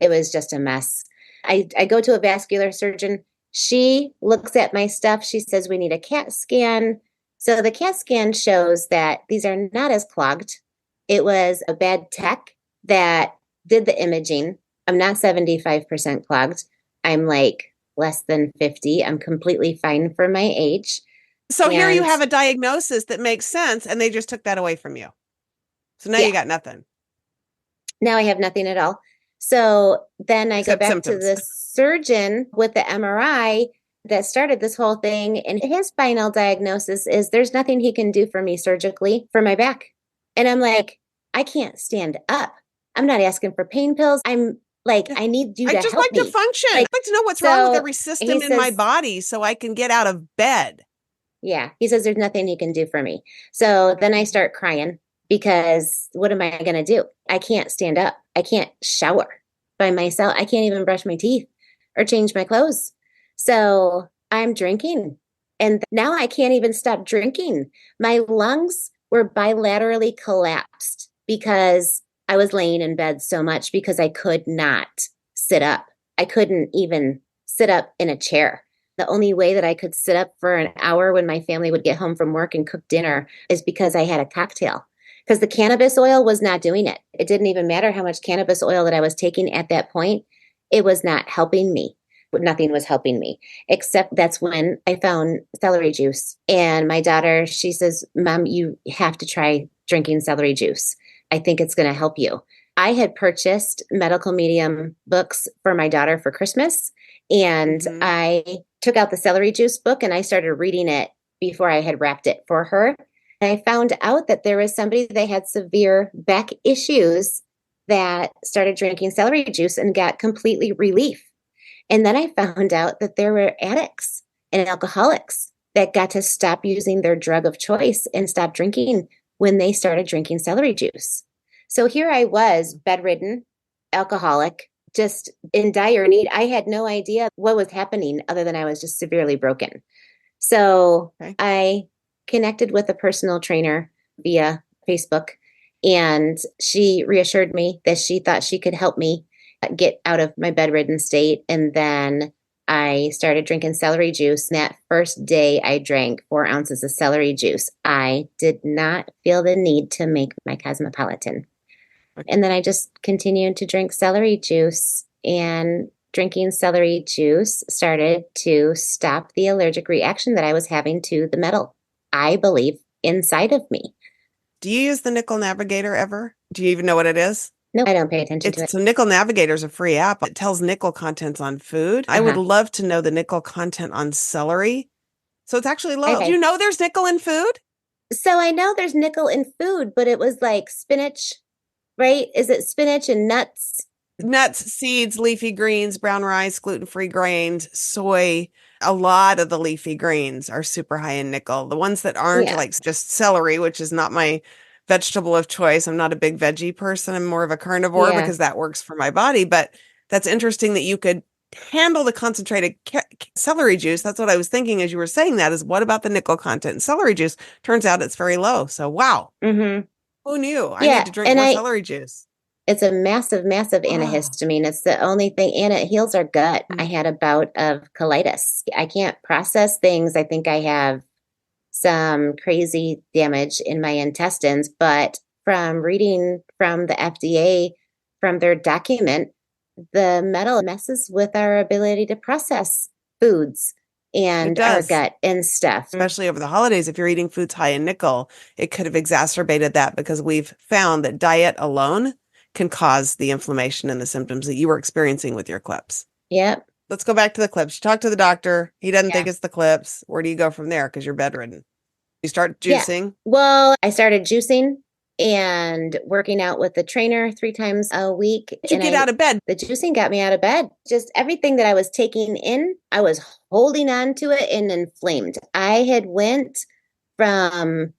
It was just a mess. I go to a vascular surgeon. She looks at my stuff. She says, we need a CAT scan. So the CAT scan shows that these are not as clogged. It was a bad tech that did the imaging. I'm not 75% clogged. I'm like less than 50. I'm completely fine for my age. So here you And have a diagnosis that makes sense, and they just took that away from you. So now you yeah, got nothing now I have nothing at all. So then I go except back to symptoms. the surgeon with the MRI that started this whole thing. And his final diagnosis is there's nothing he can do for me surgically for my back. And I'm like, I can't stand up. I'm not asking for pain pills. I'm like, Yeah. I need you I to just help like to me. function. Like, I'd like to know what's wrong with so every he system in my says, body so I can get out of bed. yeah, he says there's nothing he can do for me. So then I start crying because what am I going to do? I can't stand up. I can't shower by myself. I can't even brush my teeth or change my clothes. So I'm drinking. And now I can't even stop drinking. My lungs were bilaterally collapsed because I was laying in bed so much because I could not sit up. I couldn't even sit up in a chair. The only way that I could sit up for an hour when my family would get home from work and cook dinner is because I had a cocktail. Because the cannabis oil was not doing it. It didn't even matter how much cannabis oil that I was taking at that point. It was not helping me. Nothing was helping me, except that's when I found celery juice. And my daughter, she says, Mom, you have to try drinking celery juice. I think it's going to help you. I had purchased medical medium books for my daughter for Christmas, and Mm-hmm. I took out the celery juice book and I started reading it before I had wrapped it for her. And I found out that there was somebody that had severe back issues that started drinking celery juice and got completely relief. And then I found out that there were addicts and alcoholics that got to stop using their drug of choice and stop drinking when they started drinking celery juice. So here I was, bedridden, alcoholic, just in dire need. I had no idea what was happening other than I was just severely broken. So Okay. I connected with a personal trainer via Facebook, and she reassured me that she thought she could help me get out of my bedridden state. And then I started drinking celery juice. And that first day I drank 4 ounces of celery juice, I did not feel the need to make my cosmopolitan. Okay. And then I just continued to drink celery juice, and drinking celery juice started to stop the allergic reaction that I was having to the metal, I believe, inside of me. Do you use the Nickel Navigator ever? Do you even know what it is? No, I don't pay attention to It's it. so Nickel Navigator is a free app. It tells nickel contents on food. I would Uh-huh. love to know the nickel content on celery. So it's actually low. Do you Okay. know there's nickel in food? So I know there's nickel in food, but it was like spinach, right? Is it spinach and nuts? Nuts, seeds, leafy greens, brown rice, gluten-free grains, soy. A lot of the leafy greens are super high in nickel. The ones that aren't are Yeah. like just celery, which is not my vegetable of choice. I'm not a big veggie person. I'm more of a carnivore Yeah. because that works for my body. But that's interesting that you could handle the concentrated celery juice. That's what I was thinking as you were saying that, is what about the nickel content in celery juice? Turns out it's very low. So, wow. Mm-hmm. Who knew? I Yeah. need to drink And more celery juice. it's a massive, massive Oh, antihistamine. It's the only thing, and it heals our gut. I had a bout of colitis. I can't process things. I think I have some crazy damage in my intestines, but from reading from the FDA, from their document, the metal messes with our ability to process foods it and our does. gut and stuff. Especially over the holidays, if you're eating foods high in nickel, it could have exacerbated that, because we've found that diet alone can cause the inflammation and the symptoms that you were experiencing with your clips. Yep. Let's go back to the clips. You talk to the doctor. He doesn't Yeah. think it's the clips. Where do you go from there? Because you're bedridden. You start Yeah. juicing. Well, I started juicing and working out with the trainer 3 times a week. Did you get out of bed? The juicing got me out of bed. Just everything that I was taking in, I was holding on to it and inflamed. I had went from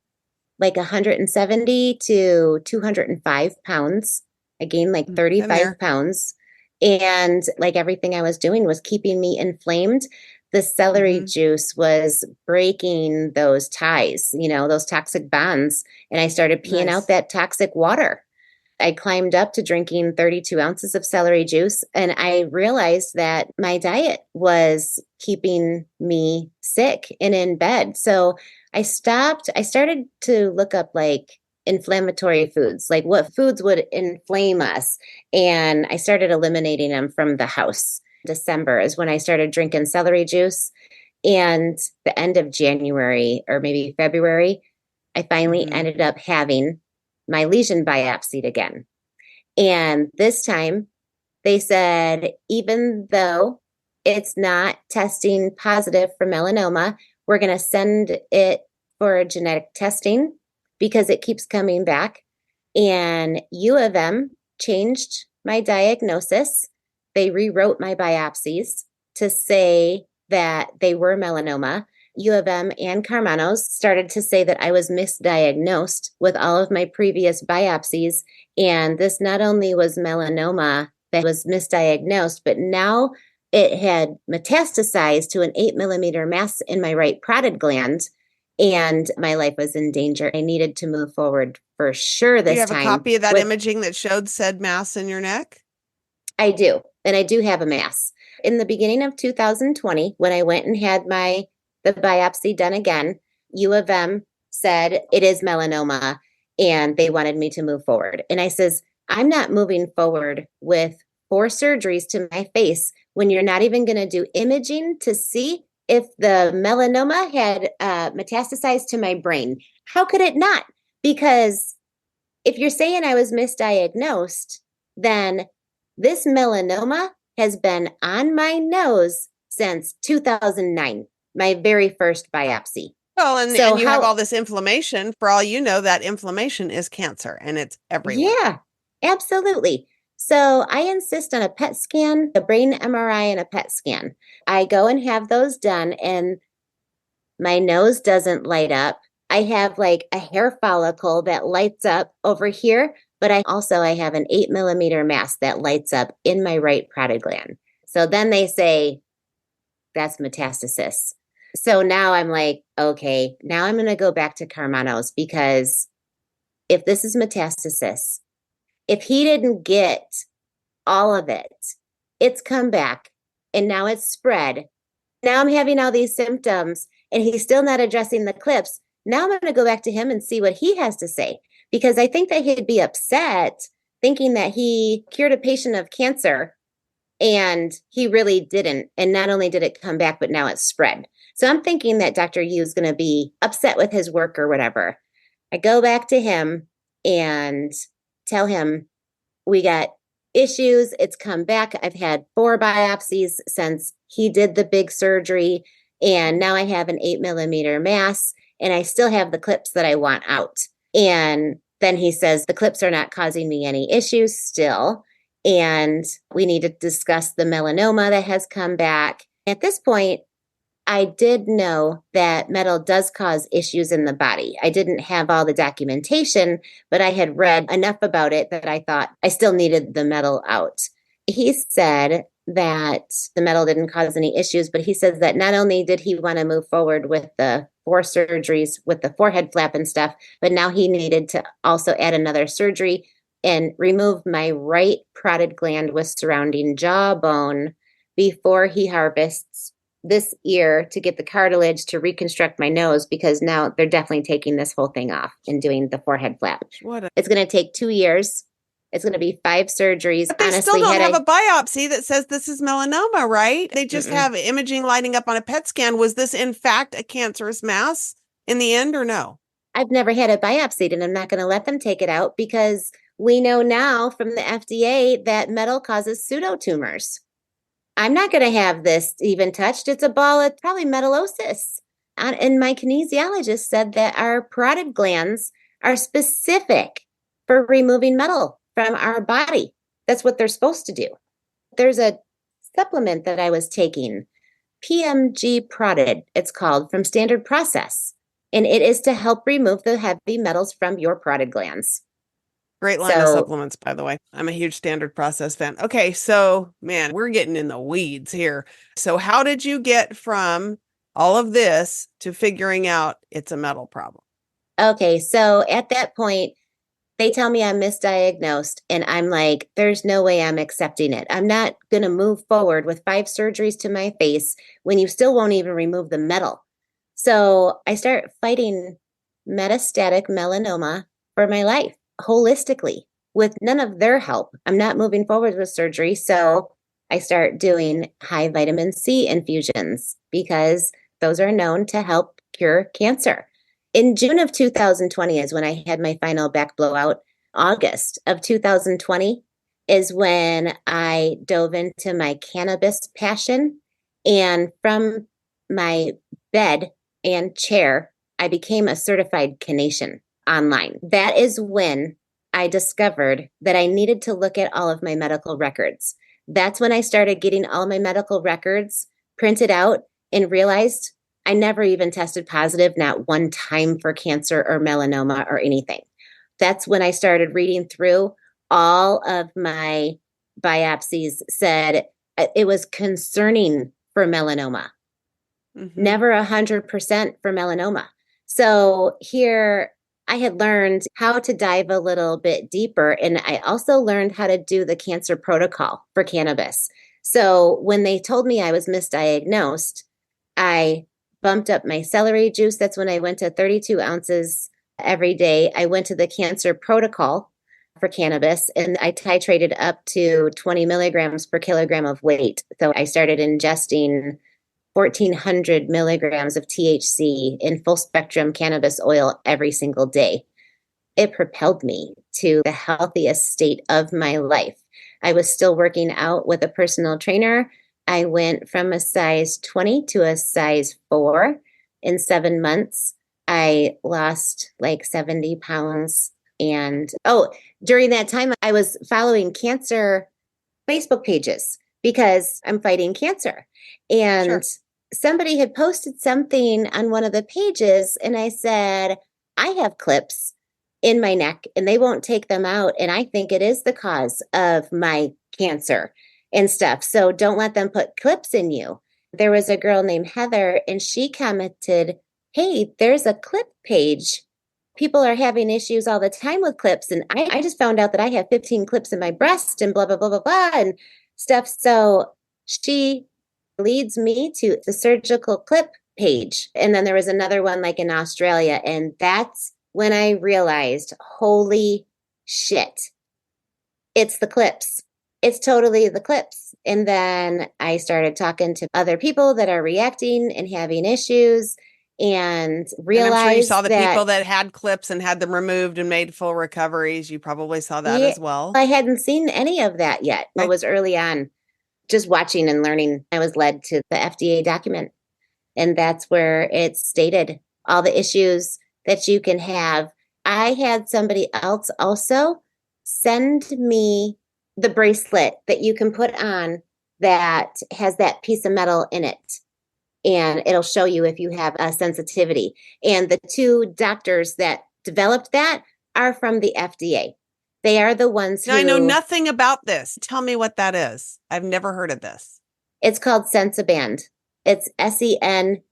like 170 to 205 pounds. I gained like 35 pounds. And like everything I was doing was keeping me inflamed. The celery juice was breaking those ties, those toxic bonds. And I started peeing out that toxic water. I climbed up to drinking 32 ounces of celery juice, and I realized that my diet was keeping me sick and in bed. So I stopped. I started to look up like inflammatory foods, like what foods would inflame us. And I started eliminating them from the house. December is when I started drinking celery juice. And the end of January or maybe February, I finally ended up having my lesion biopsied again. And this time they said, even though it's not testing positive for melanoma, we're going to send it for genetic testing because it keeps coming back. And U of M changed my diagnosis. They rewrote my biopsies to say that they were melanoma. U of M and Carmanos started to say that I was misdiagnosed with all of my previous biopsies. And this not only was melanoma that was misdiagnosed, but now it had metastasized to an 8 millimeter mass in my right parotid gland. And my life was in danger. I needed to move forward for sure this time. Do you have a copy of that imaging that showed said mass in your neck? I do. And I do have a mass. In the beginning of 2020, when I went and had the biopsy done again, U of M said it is melanoma and they wanted me to move forward. And I says, I'm not moving forward with 4 surgeries to my face when you're not even going to do imaging to see if the melanoma had metastasized to my brain. How could it not? Because if you're saying I was misdiagnosed, then this melanoma has been on my nose since 2009. My very first biopsy. Well, and you have all this inflammation. For all you know, that inflammation is cancer and it's everywhere. Yeah, absolutely. So I insist on a PET scan, a brain MRI, and a PET scan. I go and have those done, and my nose doesn't light up. I have like a hair follicle that lights up over here, but I have an 8 millimeter mass that lights up in my right parotid gland. So then they say that's metastasis. So now I'm like, okay, now I'm going to go back to Carmanos, because if this is metastasis, if he didn't get all of it, it's come back and now it's spread. Now I'm having all these symptoms and he's still not addressing the clips. Now I'm going to go back to him and see what he has to say, because I think that he'd be upset thinking that he cured a patient of cancer and he really didn't. And not only did it come back, but now it's spread. So I'm thinking that Dr. Yu is going to be upset with his work or whatever. I go back to him and tell him we got issues. It's come back. I've had 4 biopsies since he did the big surgery. And now I have an 8 millimeter mass and I still have the clips that I want out. And then he says the clips are not causing me any issues still. And we need to discuss the melanoma that has come back. At this point, I did know that metal does cause issues in the body. I didn't have all the documentation, but I had read enough about it that I thought I still needed the metal out. He said that the metal didn't cause any issues, but he says that not only did he want to move forward with the 4 surgeries with the forehead flap and stuff, but now he needed to also add another surgery and remove my right parotid gland with surrounding jawbone before he harvests this ear to get the cartilage to reconstruct my nose, because now they're definitely taking this whole thing off and doing the forehead flap. It's going to take 2 years. It's going to be 5 surgeries. But they still don't have a biopsy that says this is melanoma, right? They just have imaging lighting up on a PET scan. Was this in fact a cancerous mass in the end or no? I've never had it biopsied, and I'm not going to let them take it out because we know now from the FDA that metal causes pseudotumors. I'm not going to have this even touched. It's a ball of probably metallosis. And my kinesiologist said that our parotid glands are specific for removing metal from our body. That's what they're supposed to do. There's a supplement that I was taking, PMG Parotid, it's called, from Standard Process. And it is to help remove the heavy metals from your parotid glands. Great line of supplements, by the way. I'm a huge Standard Process fan. Okay, so man, we're getting in the weeds here. So how did you get from all of this to figuring out it's a metal problem? Okay, so at that point, they tell me I'm misdiagnosed, and I'm like, there's no way I'm accepting it. I'm not going to move forward with 5 surgeries to my face when you still won't even remove the metal. So I start fighting metastatic melanoma for my life holistically with none of their help. I'm not moving forward with surgery. So I start doing high vitamin C infusions because those are known to help cure cancer. In June of 2020 is when I had my final back blowout. August of 2020 is when I dove into my cannabis passion. And from my bed and chair, I became a certified Canadian online. That is when I discovered that I needed to look at all of my medical records. That's when I started getting all my medical records printed out and realized I never even tested positive, not one time, for cancer or melanoma or anything. That's when I started reading through all of my biopsies, said it was concerning for melanoma, never 100% for melanoma. So here I had learned how to dive a little bit deeper. And I also learned how to do the cancer protocol for cannabis. So when they told me I was misdiagnosed, I bumped up my celery juice. That's when I went to 32 ounces every day. I went to the cancer protocol for cannabis, and I titrated up to 20 milligrams per kilogram of weight. So I started ingesting 1,400 milligrams of THC in full spectrum cannabis oil every single day. It propelled me to the healthiest state of my life. I was still working out with a personal trainer. I went from a size 20 to a size 4 in 7 months. I lost like 70 pounds. And during that time, I was following cancer Facebook pages because I'm fighting cancer. And somebody had posted something on one of the pages, and I said, I have clips in my neck and they won't take them out. And I think it is the cause of my cancer and stuff. So don't let them put clips in you. There was a girl named Heather, and she commented, hey, there's a clip page. People are having issues all the time with clips. And I just found out that I have 15 clips in my breast and blah, blah, blah, blah, blah, and stuff. So she leads me to the surgical clip page. And then there was another one like in Australia. And that's when I realized, holy shit, it's the clips. It's totally the clips. And then I started talking to other people that are reacting and having issues, and realized and I'm sure you saw the people that had clips and had them removed and made full recoveries. You probably saw that as well. I hadn't seen any of that yet. It was early on, just watching and learning. I was led to the FDA document, and that's where it stated all the issues that you can have. I had somebody else also send me the bracelet that you can put on that has that piece of metal in it. And it'll show you if you have a sensitivity. And the 2 doctors that developed that are from the FDA. They are the ones Now, I know who, nothing about this. Tell me what that is. I've never heard of this. it's called Sensiband. It's Sensiband.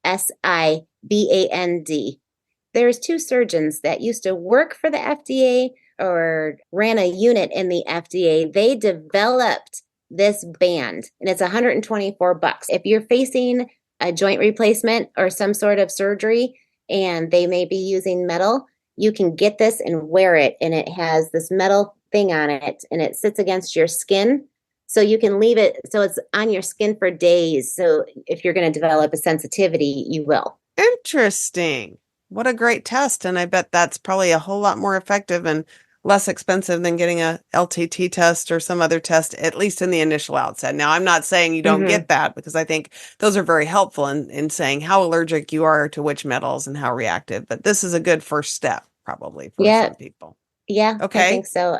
There's two surgeons that used to work for the FDA or ran a unit in the FDA. They developed this band and it's $124. If you're facing a joint replacement or some sort of surgery and they may be using metal, you can get this and wear it. And it has this metal thing on it and it sits against your skin. So you can leave it so it's on your skin for days. So if you're going to develop a sensitivity, you will. Interesting. What a great test. And I bet that's probably a whole lot more effective and less expensive than getting a LTT test or some other test, at least in the initial outset. Now, I'm not saying you don't get that because I think those are very helpful in saying how allergic you are to which metals and how reactive. But this is a good first step, probably, for some people. Yeah, okay. I think so.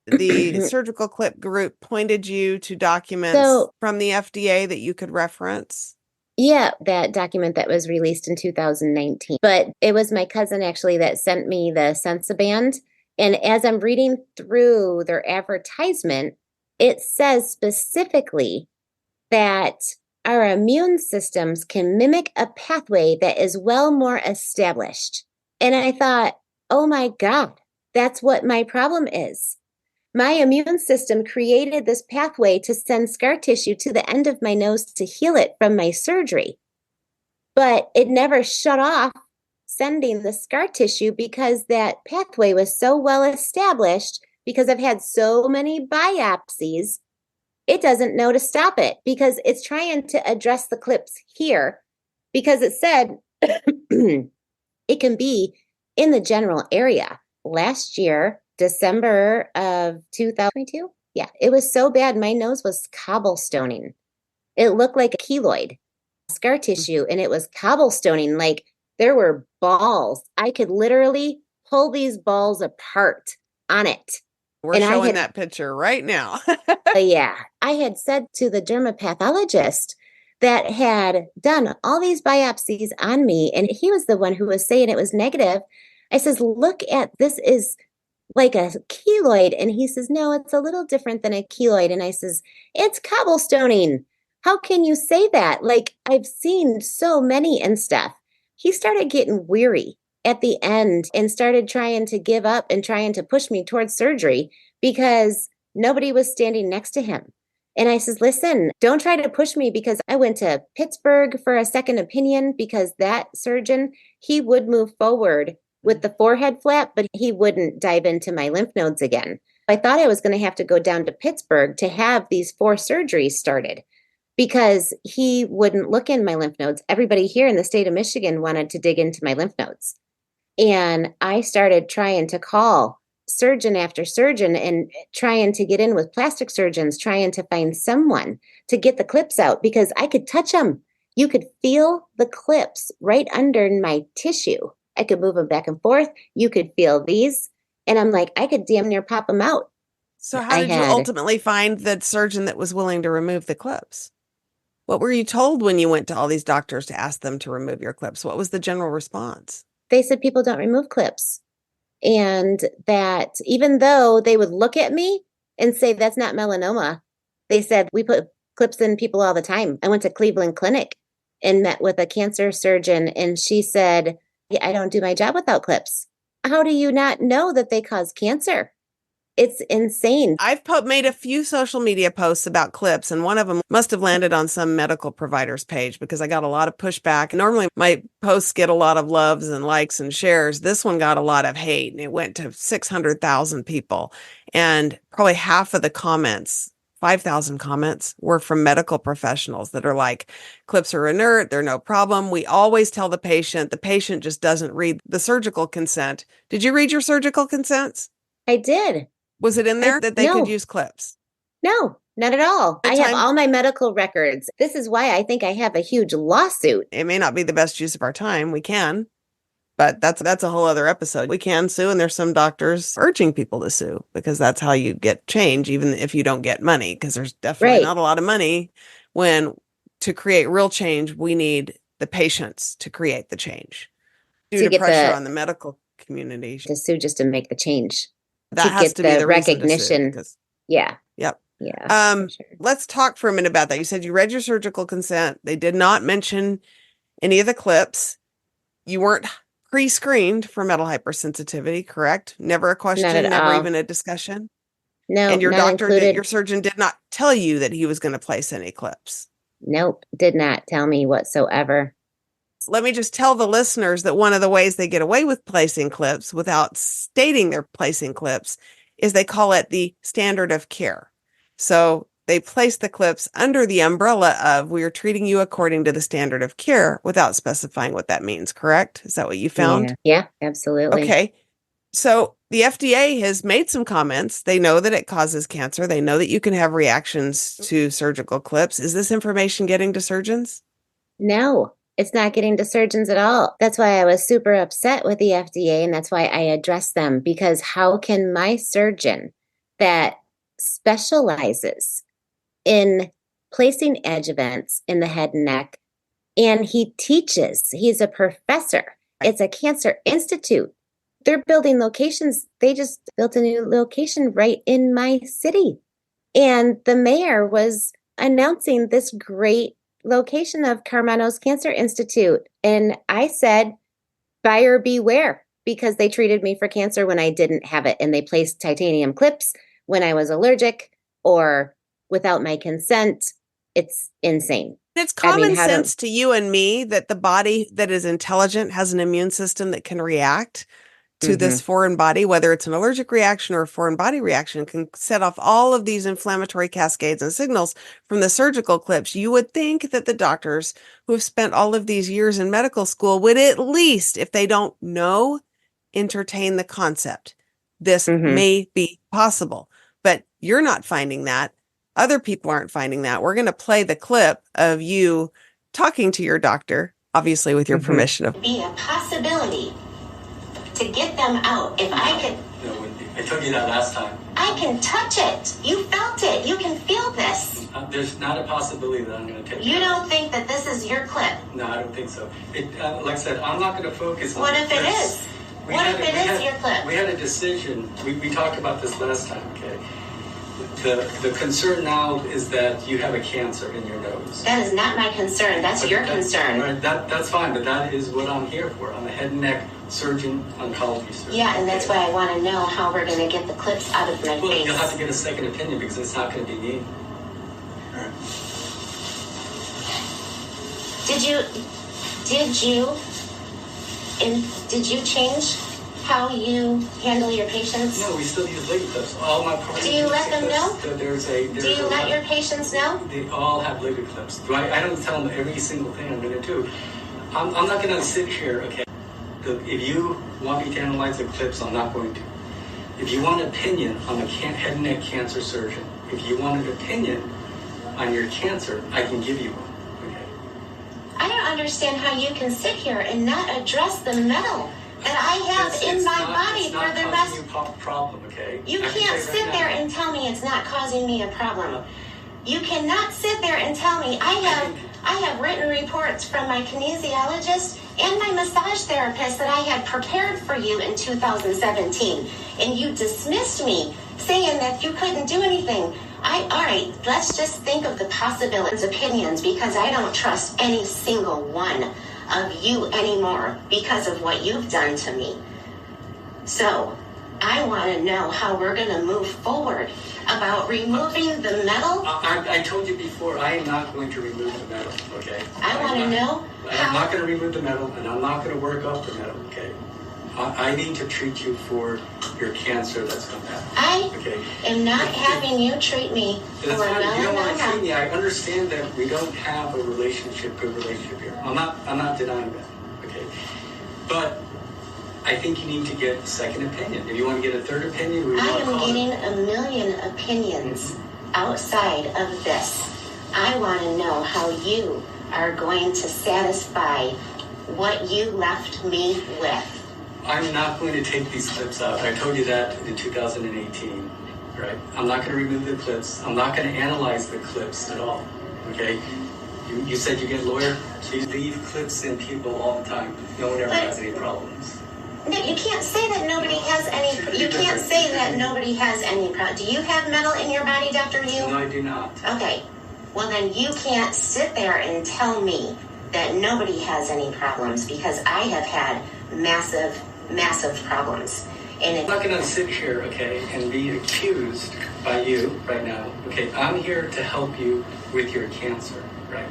The surgical clip group pointed you to documents from the FDA that you could reference. Yeah, that document that was released in 2019. But it was my cousin actually that sent me the Sensiband. And as I'm reading through their advertisement, it says specifically that our immune systems can mimic a pathway that is well more established. And I thought, oh my God, that's what my problem is. My immune system created this pathway to send scar tissue to the end of my nose to heal it from my surgery. But it never shut off sending the scar tissue because that pathway was so well established because I've had so many biopsies. It doesn't know to stop it because it's trying to address the clips here because it said it can be in the general area. Last year, December of 2022. Yeah, it was so bad. My nose was cobblestoning. It looked like a keloid scar tissue and it was cobblestoning. Like there were balls. I could literally pull these balls apart on it. We're showing that picture right now. Yeah. I had said to the dermapathologist that had done all these biopsies on me, and he was the one who was saying it was negative. I says, look at this is like a keloid. And he says, no, it's a little different than a keloid. And I says, it's cobblestoning. How can you say that? Like I've seen so many and stuff. He started getting weary at the end and started trying to give up and trying to push me towards surgery because nobody was standing next to him. And I says, listen, don't try to push me because I went to Pittsburgh for a second opinion because that surgeon, he would move forward with the forehead flap, but he wouldn't dive into my lymph nodes again. I thought I was going to have to go down to Pittsburgh to have these 4 surgeries started because he wouldn't look in my lymph nodes. Everybody here in the state of Michigan wanted to dig into my lymph nodes. And I started trying to call surgeon after surgeon and trying to get in with plastic surgeons, trying to find someone to get the clips out because I could touch them. You could feel the clips right under my tissue. I could move them back and forth. You could feel these. And I'm like, I could damn near pop them out. So how did you ultimately find the surgeon that was willing to remove the clips? What were you told when you went to all these doctors to ask them to remove your clips? What was the general response? They said people don't remove clips. And that even though they would look at me and say, that's not melanoma, they said, we put clips in people all the time. I went to Cleveland Clinic and met with a cancer surgeon and she said, I don't do my job without clips. How do you not know that they cause cancer? It's insane. I've made a few social media posts about clips, and one of them must have landed on some medical provider's page because I got a lot of pushback. Normally, my posts get a lot of loves and likes and shares. This one got a lot of hate, and it went to 600,000 people. And probably half of the comments, 5,000 comments, were from medical professionals that are like, clips are inert, they're no problem. We always tell the patient just doesn't read the surgical consent. Did you read your surgical consents? I did. Was it in there that they could use clips? No, not at all. I have all my medical records. This is why I think I have a huge lawsuit. It may not be the best use of our time. We can, but that's a whole other episode. We can sue, and there's some doctors urging people to sue because that's how you get change, even if you don't get money, because there's definitely not a lot of money. When to create real change, we need the patients to create the change due to pressure on the medical community. To sue just to make the change. That has get to be the the reason to sue. recognition. Yep. Yeah, for sure. Let's talk for a minute about that. You said you read your surgical consent. They did not mention any of the clips. You weren't pre-screened for metal hypersensitivity, correct? Never a Not at question, never all. even a discussion. No, And your not included. your surgeon did not tell you that he was going to place any clips. Nope, did not tell me whatsoever. Let me just tell the listeners that one of the ways they get away with placing clips without stating they're placing clips is they call it the standard of care. So they place the clips under the umbrella of we are treating you according to the standard of care without specifying what that means, correct? Is that what you found? Yeah, absolutely. Okay. So the FDA has made some comments. They know that it causes cancer. They know that you can have reactions to surgical clips. Is this information getting to surgeons? No, it's not getting to surgeons at all. That's why I was super upset with the FDA, and that's why I addressed them, because how can my surgeon that specializes in placing adjuvants in the head and neck, and he's a professor, it's a cancer institute. They're building locations. They just built a new location right in my city. And the mayor was announcing this great location of Carmano's Cancer Institute. And I said, buyer beware, because they treated me for cancer when I didn't have it. And they placed titanium clips when I was allergic or without my consent. It's insane. It's common sense to you and me that the body that is intelligent has an immune system that can react to this foreign body, whether it's an allergic reaction or a foreign body reaction, can set off all of these inflammatory cascades and signals from the surgical clips. You would think that the doctors who have spent all of these years in medical school would at least, if they don't know, entertain the concept. This may be possible, but you're not finding that. Other people aren't finding that. We're going to play the clip of you talking to your doctor, obviously with your permission. Be a possibility to get them out. If I could... No, I told you that last time. I can touch it. You felt it. You can feel this. There's not a possibility that I'm going to take it. You don't think that this is your clip? No, I don't think so. Like I said, I'm not going to focus on... What if it is? What if it is your clip? We had a decision. We talked about this last time, okay? The concern now is that you have a cancer in your nose. That is not my concern. That's your concern. Right, that's fine, but that is what I'm here for. I'm a head and neck surgeon, oncology surgeon. Yeah, and that's why I want to know how we're going to get the clips out of my face. You'll have to get a second opinion because it's not going to be me. All right. Did you change how you handle your patients? No, we still use lady clips. All my partners. Do you let them know? Do you let your patients know? They all have lady clips. I don't tell them every single thing I'm going to do. I'm not going to sit here, okay? If you want me to analyze the clips, I'm not going to. If you want an opinion, I'm a head and neck cancer surgeon. If you want an opinion on your cancer, I can give you one, okay? I don't understand how you can sit here and not address the metal that I have in my body for the rest. It's not causing you a problem, okay? You can't sit there and tell me it's not causing me a problem. You cannot sit there and tell me I have written reports from my kinesiologist and my massage therapist that I had prepared for you in 2017, and you dismissed me saying that you couldn't do anything. All right, let's just think of the possibilities, opinions, because I don't trust any single one of you anymore because of what you've done to me. So I want to know how we're going to move forward about removing the metal. I told you before, I am not going to remove the metal, okay? I want to know how... I'm not going to remove the metal, and I'm not going to work off the metal, okay? I need to treat you for your cancer that's come back. I am not having you treat me for melanoma. You don't want to treat me. I understand that we don't have a good relationship here. I'm not denying that, okay? But I think you need to get a second opinion. If you want to get a third opinion, I am getting a million opinions outside of this. I want to know how you are going to satisfy what you left me with. I'm not going to take these clips out. I told you that in 2018, right? I'm not going to remove the clips. I'm not going to analyze the clips at all, okay? You said you get a lawyer, so you leave clips in people all the time. No one ever has any problems. No, you can't say that nobody has any You can't say that nobody has any problem. Do you have metal in your body, Dr. Yu? No, I do not. Okay. Well, then you can't sit there and tell me that nobody has any problems, because I have had massive, massive problems. And I'm not going to sit here, okay, and be accused by you right now. Okay, I'm here to help you with your cancer, right?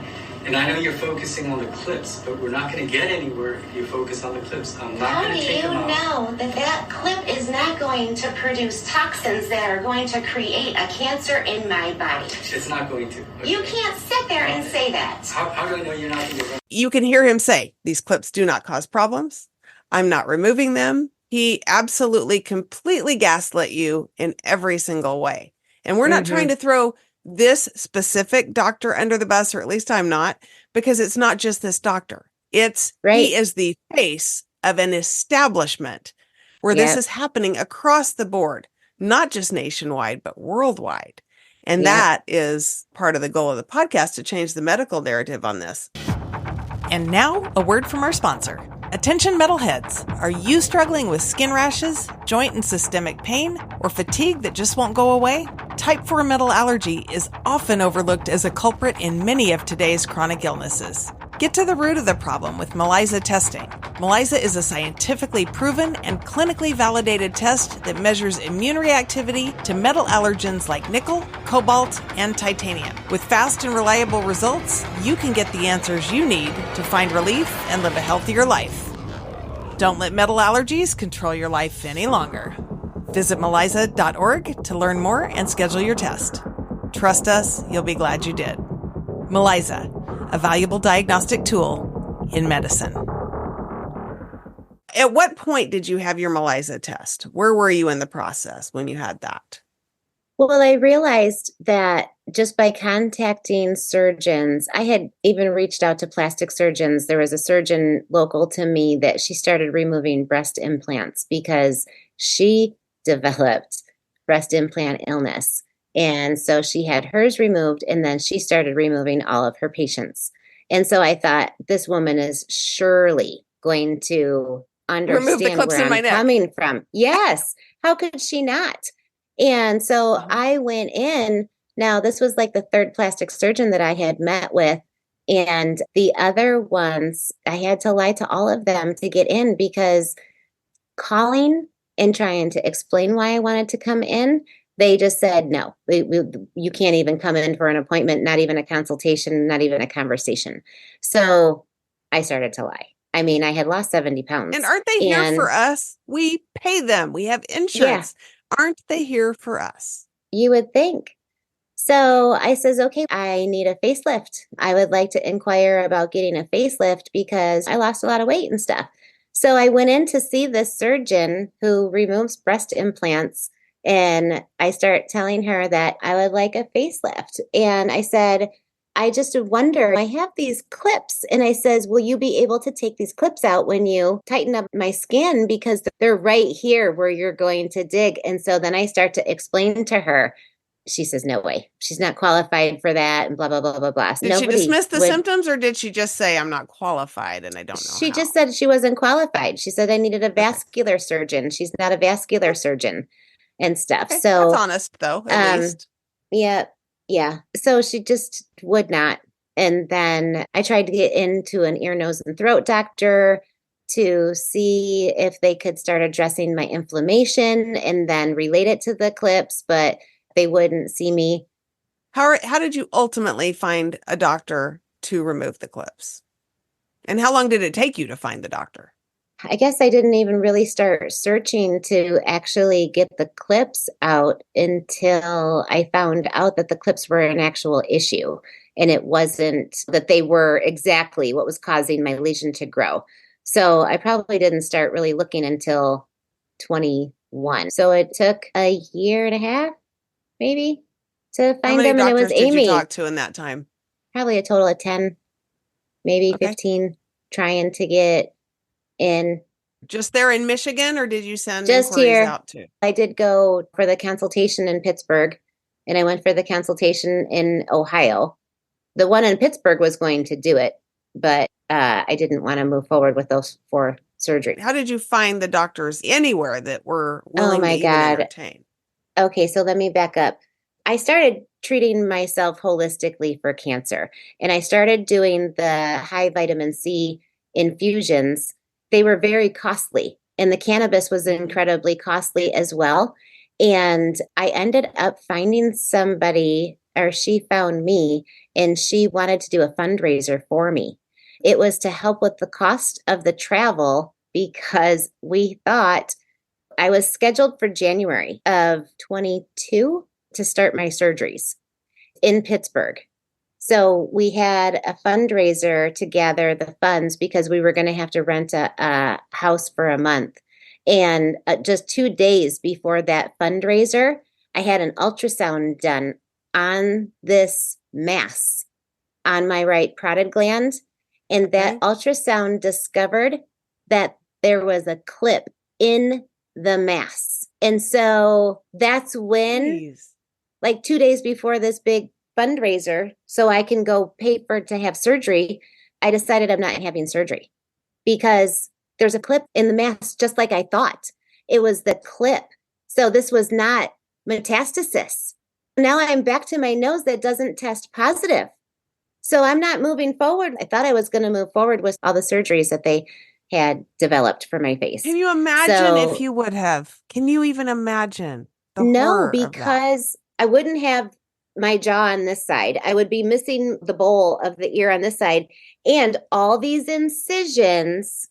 And I know you're focusing on the clips, but we're not going to get anywhere if you focus on the clips. I'm not going to take them out. How do you know that that clip is not going to produce toxins that are going to create a cancer in my body? It's not going to. Okay? You can't sit there and say that. How do I know you're not going to? You can hear him say, these clips do not cause problems. I'm not removing them. He absolutely, completely gaslit you in every single way. And we're not trying to throw this specific doctor under the bus, or at least I'm not, because it's not just this doctor. It's he is the face of an establishment where this is happening across the board, not just nationwide, but worldwide. And that is part of the goal of the podcast, to change the medical narrative on this. And now a word from our sponsor. Attention metalheads, are you struggling with skin rashes, joint and systemic pain, or fatigue that just won't go away? Type 4 metal allergy is often overlooked as a culprit in many of today's chronic illnesses. Get to the root of the problem with ELISA testing. ELISA is a scientifically proven and clinically validated test that measures immune reactivity to metal allergens like nickel, cobalt, and titanium. With fast and reliable results, you can get the answers you need to find relief and live a healthier life. Don't let metal allergies control your life any longer. Visit melisa.org to learn more and schedule your test. Trust us, you'll be glad you did. Melisa, a valuable diagnostic tool in medicine. At what point did you have your Melisa test? Where were you in the process when you had that? Well, I realized that just by contacting surgeons, I had even reached out to plastic surgeons. There was a surgeon local to me that she started removing breast implants because she developed breast implant illness. And so she had hers removed, and then she started removing all of her patients. And so I thought, this woman is surely going to understand where I'm coming from. Yes. How could she not? And so I went in. Now, this was like the third plastic surgeon that I had met with. And the other ones, I had to lie to all of them to get in, because calling and trying to explain why I wanted to come in, they just said, no, you can't even come in for an appointment, not even a consultation, not even a conversation. So I started to lie. I mean, I had lost 70 pounds. And aren't they here for us? We pay them. We have insurance. Yeah. Aren't they here for us? You would think. So I says, okay, I need a facelift. I would like to inquire about getting a facelift because I lost a lot of weight and stuff. So I went in to see this surgeon who removes breast implants. And I start telling her that I would like a facelift. And I said, I just wonder, I have these clips. And I says, will you be able to take these clips out when you tighten up my skin? Because they're right here where you're going to dig. And so then I start to explain to her. She says, no way. She's not qualified for that, and blah, blah, blah, blah, blah. Did she dismiss the symptoms, or did she just say, I'm not qualified and I don't know? She just said she wasn't qualified. She said I needed a vascular surgeon. She's not a vascular surgeon and stuff. Okay, so that's honest, though, at least. Yeah. So she just would not. And then I tried to get into an ear, nose, and throat doctor to see if they could start addressing my inflammation and then relate it to the clips, but they wouldn't see me. How did you ultimately find a doctor to remove the clips? And how long did it take you to find the doctor? I guess I didn't even really start searching to actually get the clips out until I found out that the clips were an actual issue. And it wasn't that they were exactly what was causing my lesion to grow. So I probably didn't start really looking until 21. So it took a year and a half, maybe, to find them. And it was Amy. How many doctors did you talk to in that time? Probably a total of 10, maybe 15, trying to get in. Just there in Michigan, or did you send just inquiries here out to? I did go for the consultation in Pittsburgh, and I went for the consultation in Ohio. The one in Pittsburgh was going to do it, but I didn't want to move forward with those 4 surgery. How did you find the doctors anywhere that were Oh willing to my even God. entertain? Okay, so let me back up. I started treating myself holistically for cancer, and I started doing the high vitamin C infusions. They were very costly, and the cannabis was incredibly costly as well. And I ended up finding somebody, or she found me, and she wanted to do a fundraiser for me. It was to help with the cost of the travel because we thought I was scheduled for January of 22 to start my surgeries in Pittsburgh. So we had a fundraiser to gather the funds because we were going to have to rent a house for a month. And just 2 days before that fundraiser, I had an ultrasound done on this mass on my right parotid gland. And that ultrasound discovered that there was a clip in the mass. And so that's when, like 2 days before this big fundraiser, so I can go pay for to have surgery, I decided I'm not having surgery because there's a clip in the mass, just like I thought. It was the clip. So this was not metastasis. Now I'm back to my nose that doesn't test positive. So I'm not moving forward. I thought I was going to move forward with all the surgeries that they had developed for my face. Can you imagine if you would have? Can you even imagine the horror of that? Because I wouldn't have my jaw on this side. I would be missing the bowl of the ear on this side. And all these incisions,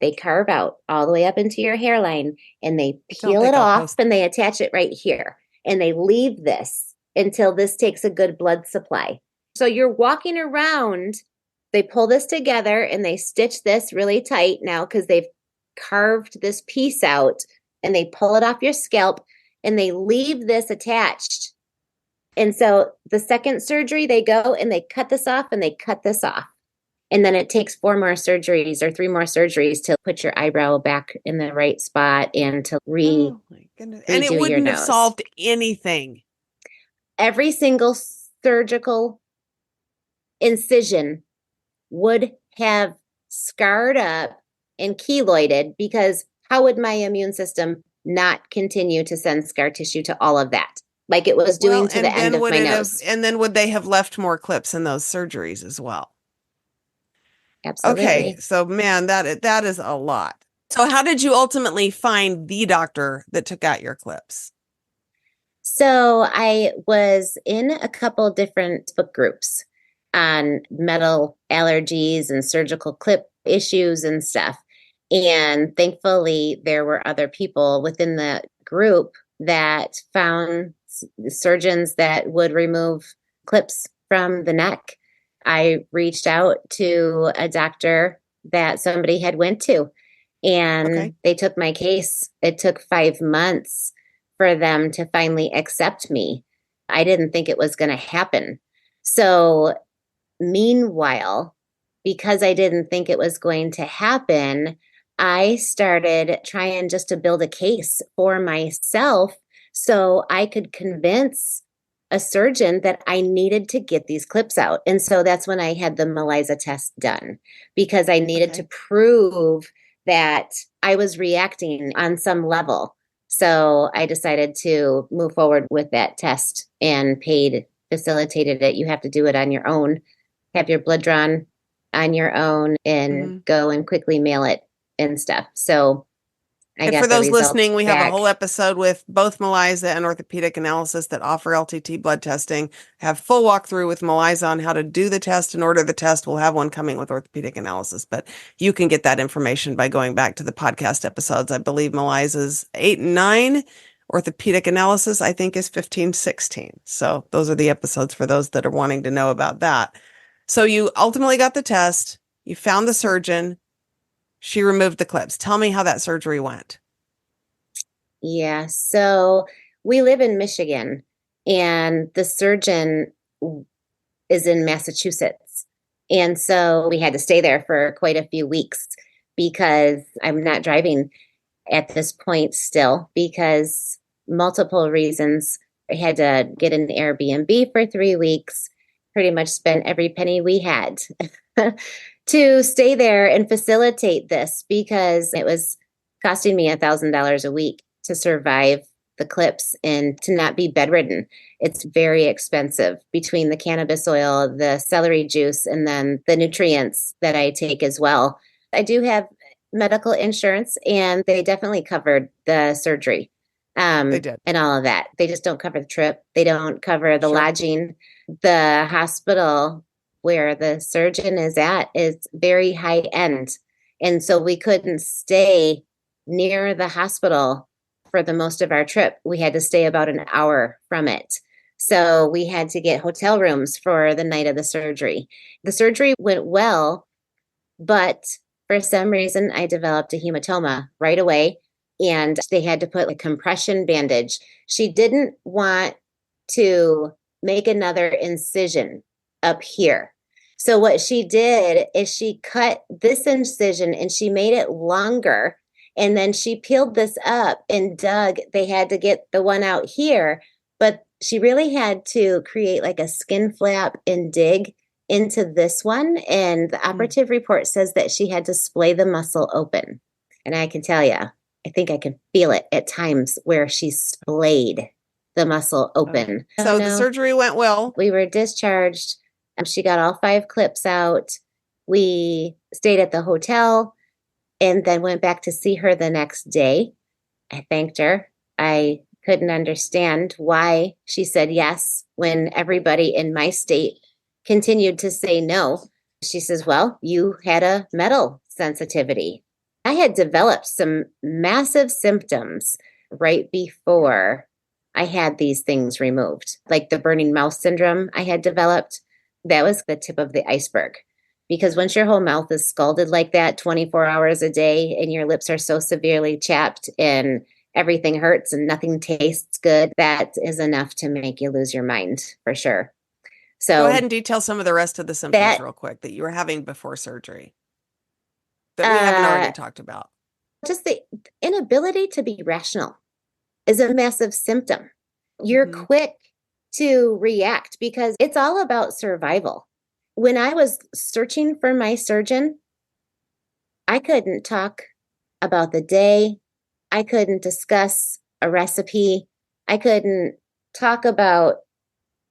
they carve out all the way up into your hairline and they peel it off and they attach it right here. And they leave this until this takes a good blood supply. So you're walking around, they pull this together and they stitch this really tight now because they've carved this piece out and they pull it off your scalp and they leave this attached. And so the second surgery, they go and they cut this off and they cut this off. And then it takes 4 more surgeries or 3 more surgeries to put your eyebrow back in the right spot and to oh my goodness. And it wouldn't have solved anything. Every single surgical incision would have scarred up and keloided because how would my immune system not continue to send scar tissue to all of that? Like it was doing to the end of my nose. And then would they have left more clips in those surgeries as well? Absolutely. Okay. So man, that is a lot. So how did you ultimately find the doctor that took out your clips? So I was in a couple different book groups on metal allergies and surgical clip issues and stuff. And thankfully, there were other people within the group that found surgeons that would remove clips from the neck. I reached out to a doctor that somebody had went to, and they took my case. It took 5 months for them to finally accept me. I didn't think it was going to happen. So meanwhile, because I didn't think it was going to happen, I started trying just to build a case for myself so I could convince a surgeon that I needed to get these clips out. And so that's when I had the ELISA test done because I needed to prove that I was reacting on some level. So I decided to move forward with that test and facilitated it. You have to do it on your own, have your blood drawn on your own and go and quickly mail it and stuff. So and for those listening, we have a whole episode with both ELISA and orthopedic analysis that offer LTT blood testing. Have full walkthrough with ELISA on how to do the test and order the test. We'll have one coming with orthopedic analysis, but you can get that information by going back to the podcast episodes. I believe ELISA's 8 and 9. Orthopedic analysis, I think, is 15, 16. So those are the episodes for those that are wanting to know about that. So you ultimately got the test. You found the surgeon. She removed the clips. Tell me how that surgery went. Yeah. So we live in Michigan and the surgeon is in Massachusetts. And so we had to stay there for quite a few weeks because I'm not driving at this point still because multiple reasons. I had to get an Airbnb for 3 weeks, pretty much spent every penny we had to stay there and facilitate this because it was costing me $1,000 a week to survive the clips and to not be bedridden. It's very expensive between the cannabis oil, the celery juice, and then the nutrients that I take as well. I do have medical insurance, and they definitely covered the surgery. They did. And all of that. They just don't cover the trip. They don't cover the Sure. lodging. The hospital where the surgeon is at is very high end. And so we couldn't stay near the hospital for the most of our trip. We had to stay about an hour from it. So we had to get hotel rooms for the night of the surgery. The surgery went well, but for some reason I developed a hematoma right away, and they had to put a compression bandage. She didn't want to make another incision up here. So what she did is she cut this incision and she made it longer. And then she peeled this up and dug. They had to get the one out here, but she really had to create like a skin flap and dig into this one. And the operative report says that she had to splay the muscle open. And I can tell you, I think I can feel it at times where she splayed the muscle open. So the surgery went well. We were discharged. She got all 5 clips out. We stayed at the hotel and then went back to see her the next day. I thanked her. I couldn't understand why she said yes when everybody in my state continued to say no. She says, well, you had a metal sensitivity. I had developed some massive symptoms right before I had these things removed, like the burning mouth syndrome I had developed. That was the tip of the iceberg. Because once your whole mouth is scalded like that 24 hours a day and your lips are so severely chapped and everything hurts and nothing tastes good, that is enough to make you lose your mind for sure. So go ahead and detail some of the rest of the symptoms real quick that you were having before surgery that we haven't already talked about. Just the inability to be rational is a massive symptom. You're quick to react because it's all about survival. When I was searching for my surgeon, I couldn't talk about the day. I couldn't discuss a recipe. I couldn't talk about,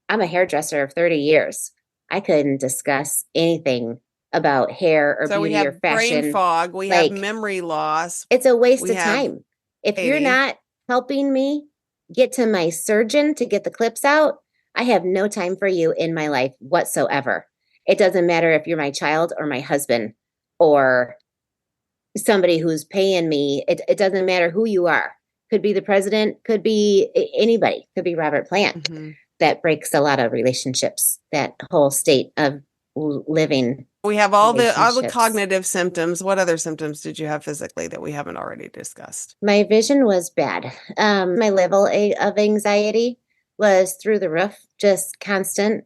I'm a hairdresser of 30 years. I couldn't discuss anything about hair or beauty or fashion. So we have brain fog. We have memory loss. It's a waste of time. If you're not helping me get to my surgeon to get the clips out, I have no time for you in my life whatsoever. It doesn't matter if you're my child or my husband or somebody who's paying me. It doesn't matter who you are. Could be the president, could be anybody, could be Robert Plant. That breaks a lot of relationships, that whole state of living. We have all the cognitive symptoms. What other symptoms did you have physically that we haven't already discussed? My vision was bad. My level of anxiety was through the roof, just constant.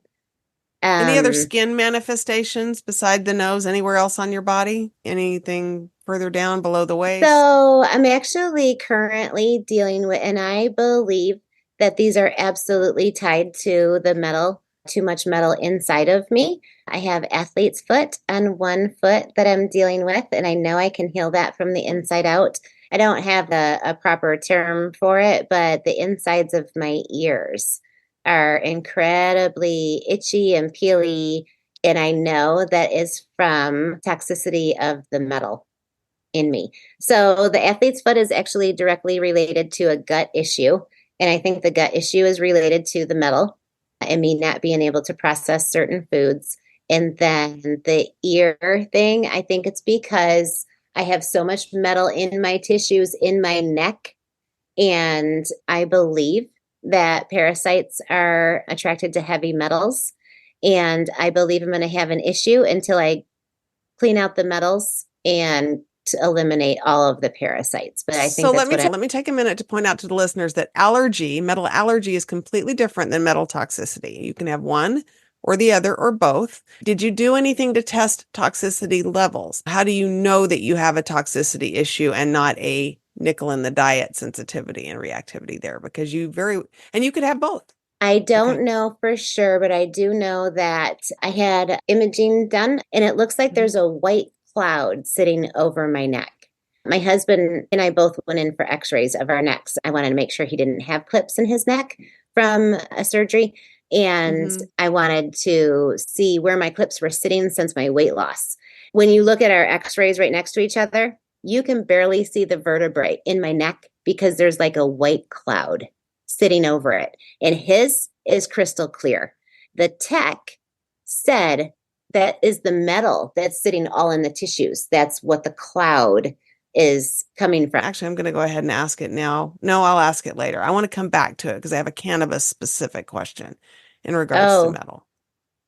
Any other skin manifestations beside the nose? Anywhere else on your body? Anything further down below the waist? So I'm actually currently dealing with, and I believe that these are absolutely tied to the metal, too much metal inside of me. I have athlete's foot on one foot that I'm dealing with, and I know I can heal that from the inside out. I don't have a proper term for it, but the insides of my ears are incredibly itchy and peely, and I know that is from toxicity of the metal in me. So the athlete's foot is actually directly related to a gut issue, and I think the gut issue is related to the metal and me not being able to process certain foods. And then the ear thing, I think it's because I have so much metal in my tissues in my neck, and I believe that parasites are attracted to heavy metals, and I believe I'm going to have an issue until I clean out the metals and to eliminate all of the parasites. But I think let me take a minute to point out to the listeners that metal allergy is completely different than metal toxicity. You can have one or the other or both. Did you do anything to test toxicity levels? How do you know that you have a toxicity issue and not a nickel in the diet sensitivity and reactivity there? Because you could have both. I don't know for sure, but I do know that I had imaging done, and it looks like there's a white cloud sitting over my neck. My husband and I both went in for x-rays of our necks. I wanted to make sure he didn't have clips in his neck from a surgery. And I wanted to see where my clips were sitting since my weight loss. When you look at our x-rays right next to each other, you can barely see the vertebrae in my neck because there's like a white cloud sitting over it. And his is crystal clear. The tech said that is the metal that's sitting all in the tissues. That's what the cloud is coming from. Actually, I'm going to go ahead and ask it now. No, I'll ask it later. I want to come back to it because I have a cannabis specific question in regards to metal.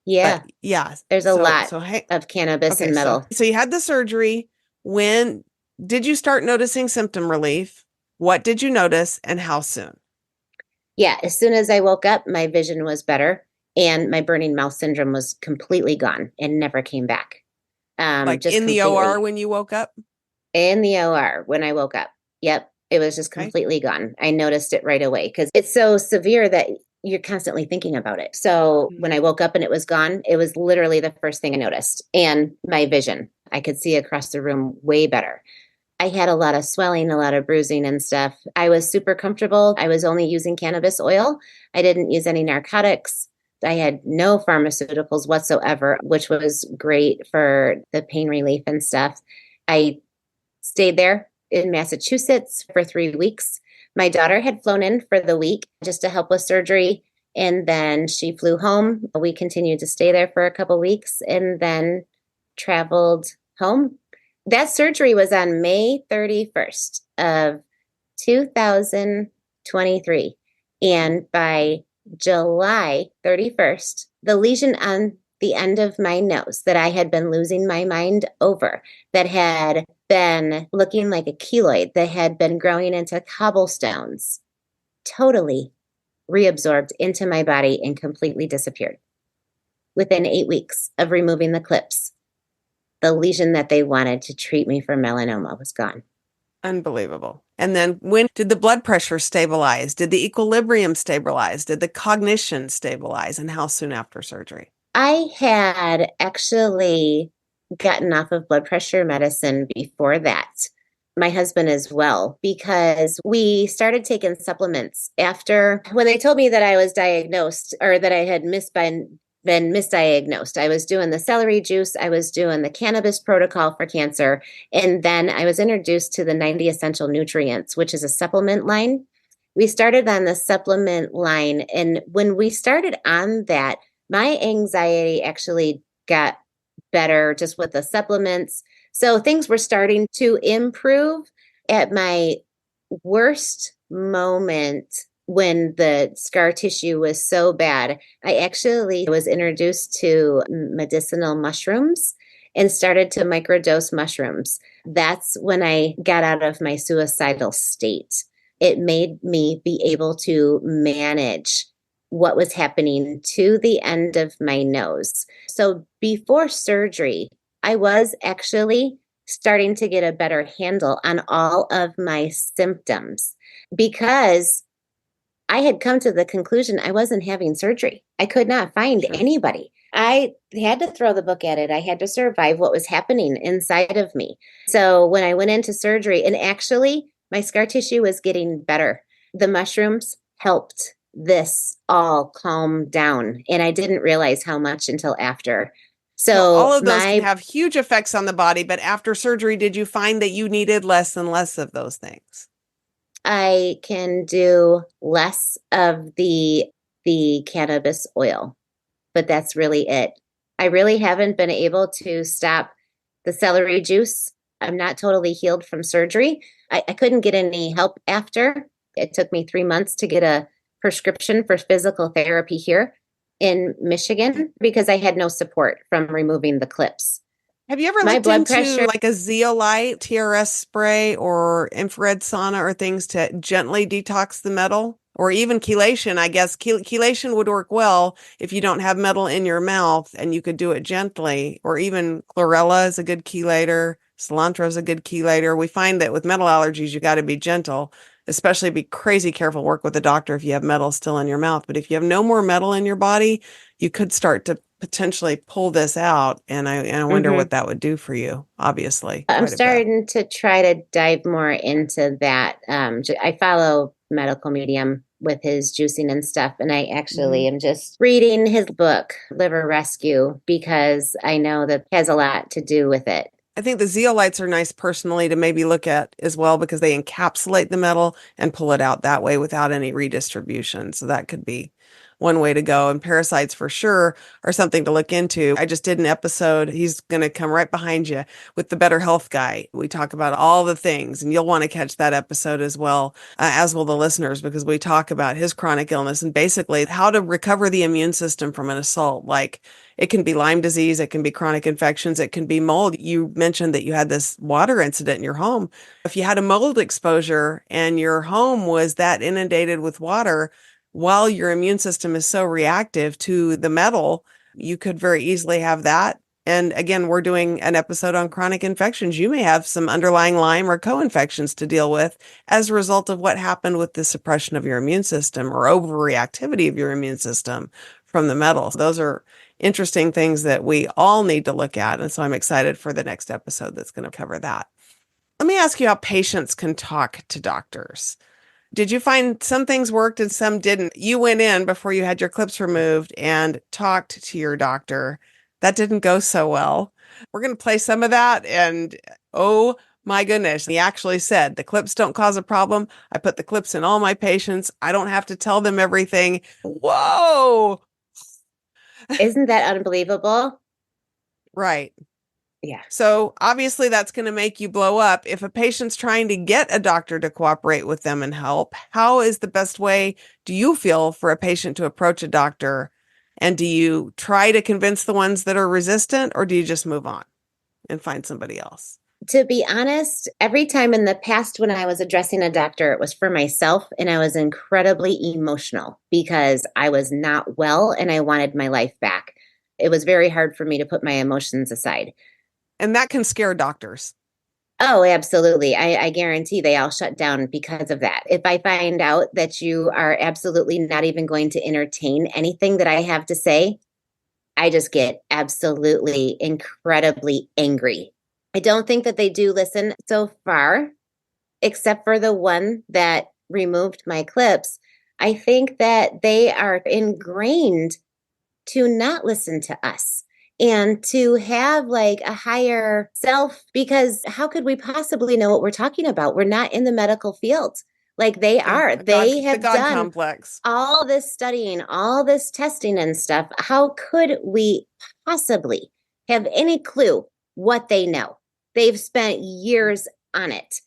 Yeah. But, yeah. There's a lot of cannabis and metal. So you had the surgery. When did you start noticing symptom relief? What did you notice and how soon? Yeah. As soon as I woke up, my vision was better and my burning mouth syndrome was completely gone and never came back. Like just in the OR when you woke up? In the OR when I woke up. Yep. It was just completely gone. I noticed it right away because it's so severe that you're constantly thinking about it. So when I woke up and it was gone, it was literally the first thing I noticed. And my vision, I could see across the room way better. I had a lot of swelling, a lot of bruising and stuff. I was super comfortable. I was only using cannabis oil. I didn't use any narcotics. I had no pharmaceuticals whatsoever, which was great for the pain relief and stuff. I stayed there in Massachusetts for 3 weeks. My daughter had flown in for the week just to help with surgery. And then she flew home. We continued to stay there for a couple weeks and then traveled home. That surgery was on May 31st of 2023. And by July 31st, the lesion on the end of my nose that I had been losing my mind over, that had been looking like a keloid, that had been growing into cobblestones, totally reabsorbed into my body and completely disappeared. Within 8 weeks of removing the clips, the lesion that they wanted to treat me for melanoma was gone. Unbelievable. And then when did the blood pressure stabilize? Did the equilibrium stabilize? Did the cognition stabilize? And how soon after surgery? I had actually gotten off of blood pressure medicine before that. My husband as well, because we started taking supplements after when they told me that I was diagnosed or that I had been misdiagnosed. I was doing the celery juice. I was doing the cannabis protocol for cancer. And then I was introduced to the 90 essential nutrients, which is a supplement line. We started on the supplement line. And when we started on that, my anxiety actually got better just with the supplements. So things were starting to improve. At my worst moment, when the scar tissue was so bad, I actually was introduced to medicinal mushrooms and started to microdose mushrooms. That's when I got out of my suicidal state. It made me be able to manage what was happening to the end of my nose. So before surgery, I was actually starting to get a better handle on all of my symptoms because I had come to the conclusion I wasn't having surgery. I could not find anybody. I had to throw the book at it. I had to survive what was happening inside of me. So when I went into surgery, and actually my scar tissue was getting better, the mushrooms helped this all calm down. And I didn't realize how much until after. So all of those can have huge effects on the body. But after surgery, did you find that you needed less and less of those things? I can do less of the cannabis oil, but that's really it. I really haven't been able to stop the celery juice. I'm not totally healed from surgery. I couldn't get any help after. It took me 3 months to get a prescription for physical therapy here in Michigan because I had no support from removing the clips. Have you ever looked into like a zeolite, TRS spray, or infrared sauna or things to gently detox the metal? Or even chelation, I guess. Chelation would work well if you don't have metal in your mouth and you could do it gently. Or even chlorella is a good chelator. Cilantro is a good chelator. We find that with metal allergies, you got to be gentle. especially be crazy careful, work with a doctor if you have metal still in your mouth. But if you have no more metal in your body, you could start to potentially pull this out. And I wonder what that would do for you, obviously. I'm starting to try to dive more into that. I follow medical medium with his juicing and stuff. And I actually am just reading his book, Liver Rescue, because I know that has a lot to do with it. I think the zeolites are nice personally to maybe look at as well because they encapsulate the metal and pull it out that way without any redistribution. So that could be one way to go. And parasites for sure are something to look into. I just did an episode. He's going to come right behind you with the Better Health guy. We talk about all the things, and you'll want to catch that episode as well, as will the listeners, because we talk about his chronic illness and basically how to recover the immune system from an assault. Like it can be Lyme disease, it can be chronic infections, it can be mold. You mentioned that you had this water incident in your home. If you had a mold exposure and your home was that inundated with water, while your immune system is so reactive to the metal, you could very easily have that. And again, we're doing an episode on chronic infections. You may have some underlying Lyme or co-infections to deal with as a result of what happened with the suppression of your immune system or overreactivity of your immune system from the metal. Those are interesting things that we all need to look at. And so I'm excited for the next episode that's going to cover that. Let me ask you how patients can talk to doctors. Did you find some things worked and some didn't? You went in before you had your clips removed and talked to your doctor. That didn't go so well. We're going to play some of that. And oh my goodness, he actually said the clips don't cause a problem. I put the clips in all my patients. I don't have to tell them everything. Whoa. Isn't that unbelievable? Right. Yeah. So obviously that's going to make you blow up. If a patient's trying to get a doctor to cooperate with them and help, how is the best way, do you feel, for a patient to approach a doctor? And do you try to convince the ones that are resistant, or do you just move on and find somebody else? To be honest, every time in the past when I was addressing a doctor, it was for myself, and I was incredibly emotional because I was not well and I wanted my life back. It was very hard for me to put my emotions aside. And that can scare doctors. Oh, absolutely. I guarantee they all shut down because of that. If I find out that you are absolutely not even going to entertain anything that I have to say, I just get absolutely incredibly angry. I don't think that they do listen so far, except for the one that removed my clips. I think that they are ingrained to not listen to us and to have like a higher self, because how could we possibly know what we're talking about? We're not in the medical field like they are. They have the God done complex. all this studying, all this testing and stuff. How could we possibly have any clue what they know? They've spent years on it,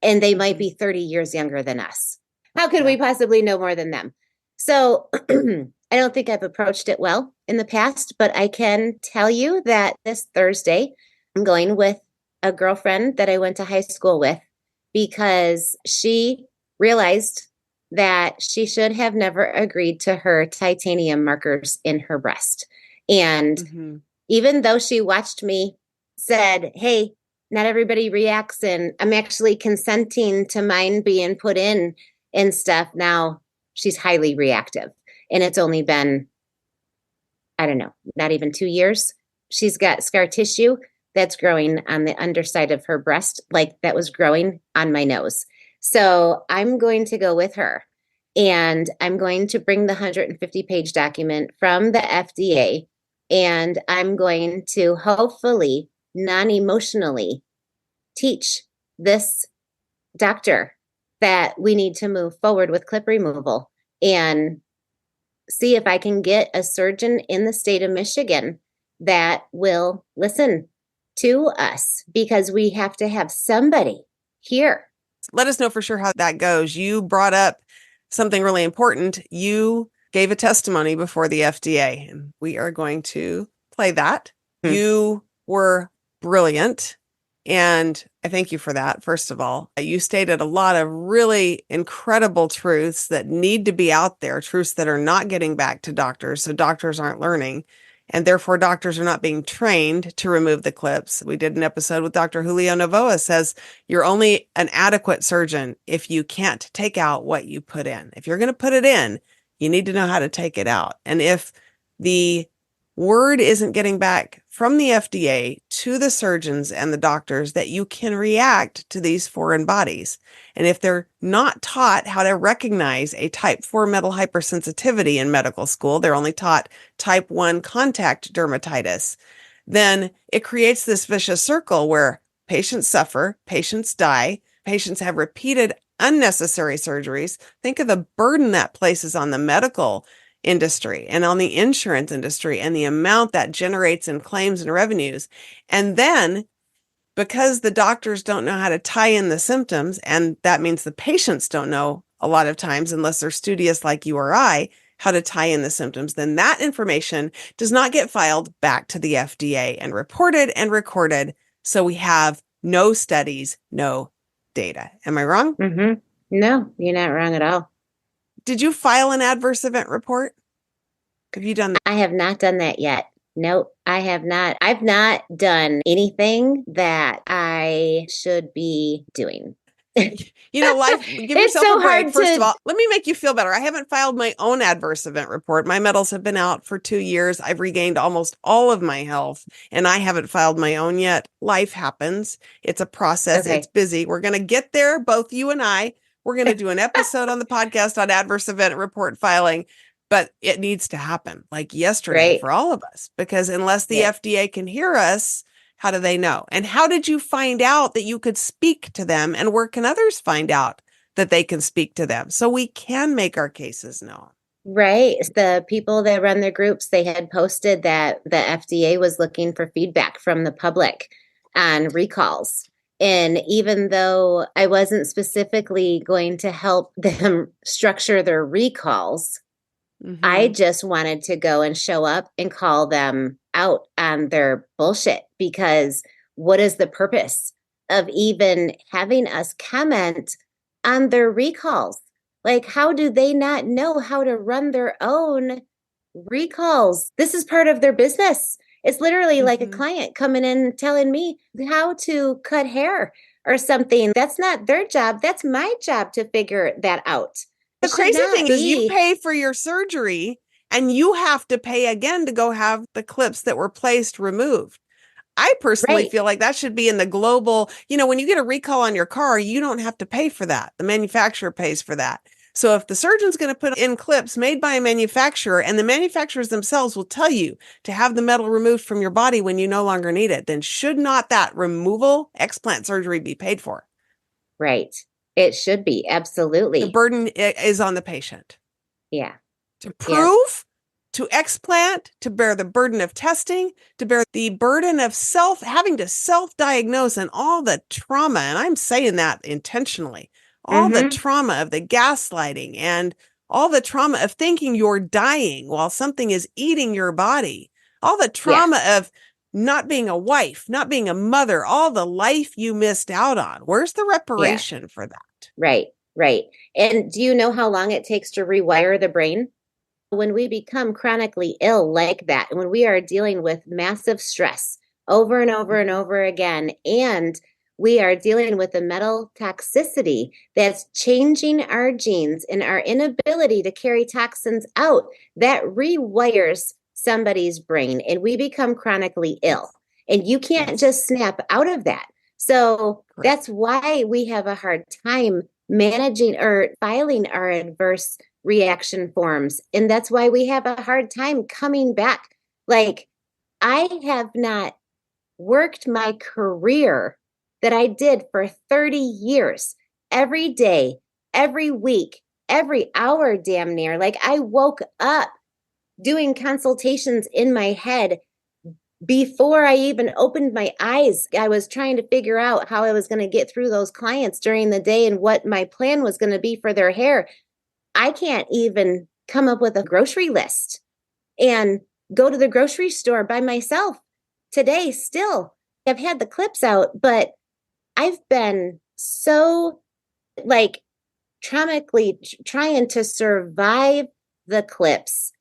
and they might be 30 years younger than us. How could we possibly know more than them? So I don't think I've approached it well in the past, but I can tell you that this Thursday, I'm going with a girlfriend that I went to high school with because she realized that she should have never agreed to her titanium markers in her breast. And even though she watched me, said, hey, not everybody reacts, and I'm actually consenting to mine being put in and stuff. Now she's highly reactive. And it's only been, I don't know, not even 2 years. She's got scar tissue that's growing on the underside of her breast, like that was growing on my nose. So I'm going to go with her, and I'm going to bring the 150-page document from the FDA, and I'm going to hopefully non-emotionally teach this doctor that we need to move forward with clip removal and see if I can get a surgeon in the state of Michigan that will listen to us, because we have to have somebody here. Let us know for sure how that goes. You brought up something really important. You gave a testimony before the FDA, and we are going to play that. You were brilliant, and I thank you for that. First of all, you stated a lot of really incredible truths that need to be out there, truths that are not getting back to doctors, so doctors aren't learning. and therefore doctors are not being trained to remove the clips. We did an episode with Dr. Julio Novoa says you're only an adequate surgeon if you can't take out what you put in. If you're going to put it in, you need to know how to take it out. And if the word isn't getting back from the FDA to the surgeons and the doctors that you can react to these foreign bodies, and if they're not taught how to recognize a type 4 metal hypersensitivity in medical school, they're only taught type 1 contact dermatitis, then it creates this vicious circle where patients suffer, patients die, patients have repeated unnecessary surgeries. Think of the burden that places on the medical industry and on the insurance industry and the amount that generates in claims and revenues. And then because the doctors don't know how to tie in the symptoms, and that means the patients don't know a lot of times, unless they're studious like you or I, how to tie in the symptoms, then that information does not get filed back to the FDA and reported and recorded. So we have no studies, no data. Am I wrong? Mm-hmm. No, you're not wrong at all. Did you file an adverse event report? Have you done that? I have not done that yet. Nope, I have not. I've not done anything that I should be doing. Life, give It's yourself so a break. hard First to- of all, let me make you feel better. I haven't filed my own adverse event report. My medals have been out for 2 years. I've regained almost all of my health, and I haven't filed my own yet. Life happens. It's a process. Okay. It's busy. We're going to get there, both you and I. We're going to do an episode on the podcast on adverse event report filing, but it needs to happen like yesterday Right. for all of us, because unless the FDA can hear us, how do they know? And how did you find out that you could speak to them? And where can others find out that they can speak to them so we can make our cases known? Right. The people that run the groups, they had posted that the FDA was looking for feedback from the public on recalls. And even though I wasn't specifically going to help them structure their recalls, I just wanted to go and show up and call them out on their bullshit, because what is the purpose of even having us comment on their recalls? Like, how do they not know how to run their own recalls? This is part of their business. It's literally like a client coming in and telling me how to cut hair or something. That's not their job. That's my job to figure that out. The crazy thing is you pay for your surgery and you have to pay again to go have the clips that were placed removed. I personally feel like that should be in the global, when you get a recall on your car, you don't have to pay for that. The manufacturer pays for that. So if the surgeon's going to put in clips made by a manufacturer, and the manufacturers themselves will tell you to have the metal removed from your body when you no longer need it, then should not that removal explant surgery be paid for? Right. It should be. Absolutely. The burden is on the patient. Yeah. To prove, to explant, to bear the burden of testing, to bear the burden of having to self-diagnose, and all the trauma, and I'm saying that intentionally, all the trauma of the gaslighting and all the trauma of thinking you're dying while something is eating your body, all the trauma of not being a wife, not being a mother, all the life you missed out on. Where's the reparation for that? Right, right. And do you know how long it takes to rewire the brain? When we become chronically ill like that, and when we are dealing with massive stress over and over and over again, and we are dealing with a metal toxicity that's changing our genes and our inability to carry toxins out, that rewires somebody's brain, and we become chronically ill. And you can't just snap out of that. So that's why we have a hard time managing or filing our adverse reaction forms. And that's why we have a hard time coming back. Like, I have not worked my career that I did for 30 years, every day, every week, every hour, damn near. Like, I woke up doing consultations in my head before I even opened my eyes. I was trying to figure out how I was going to get through those clients during the day and what my plan was going to be for their hair. I can't even come up with a grocery list and go to the grocery store by myself today still. I've had the clips out, but I've been so traumically trying to survive the clips.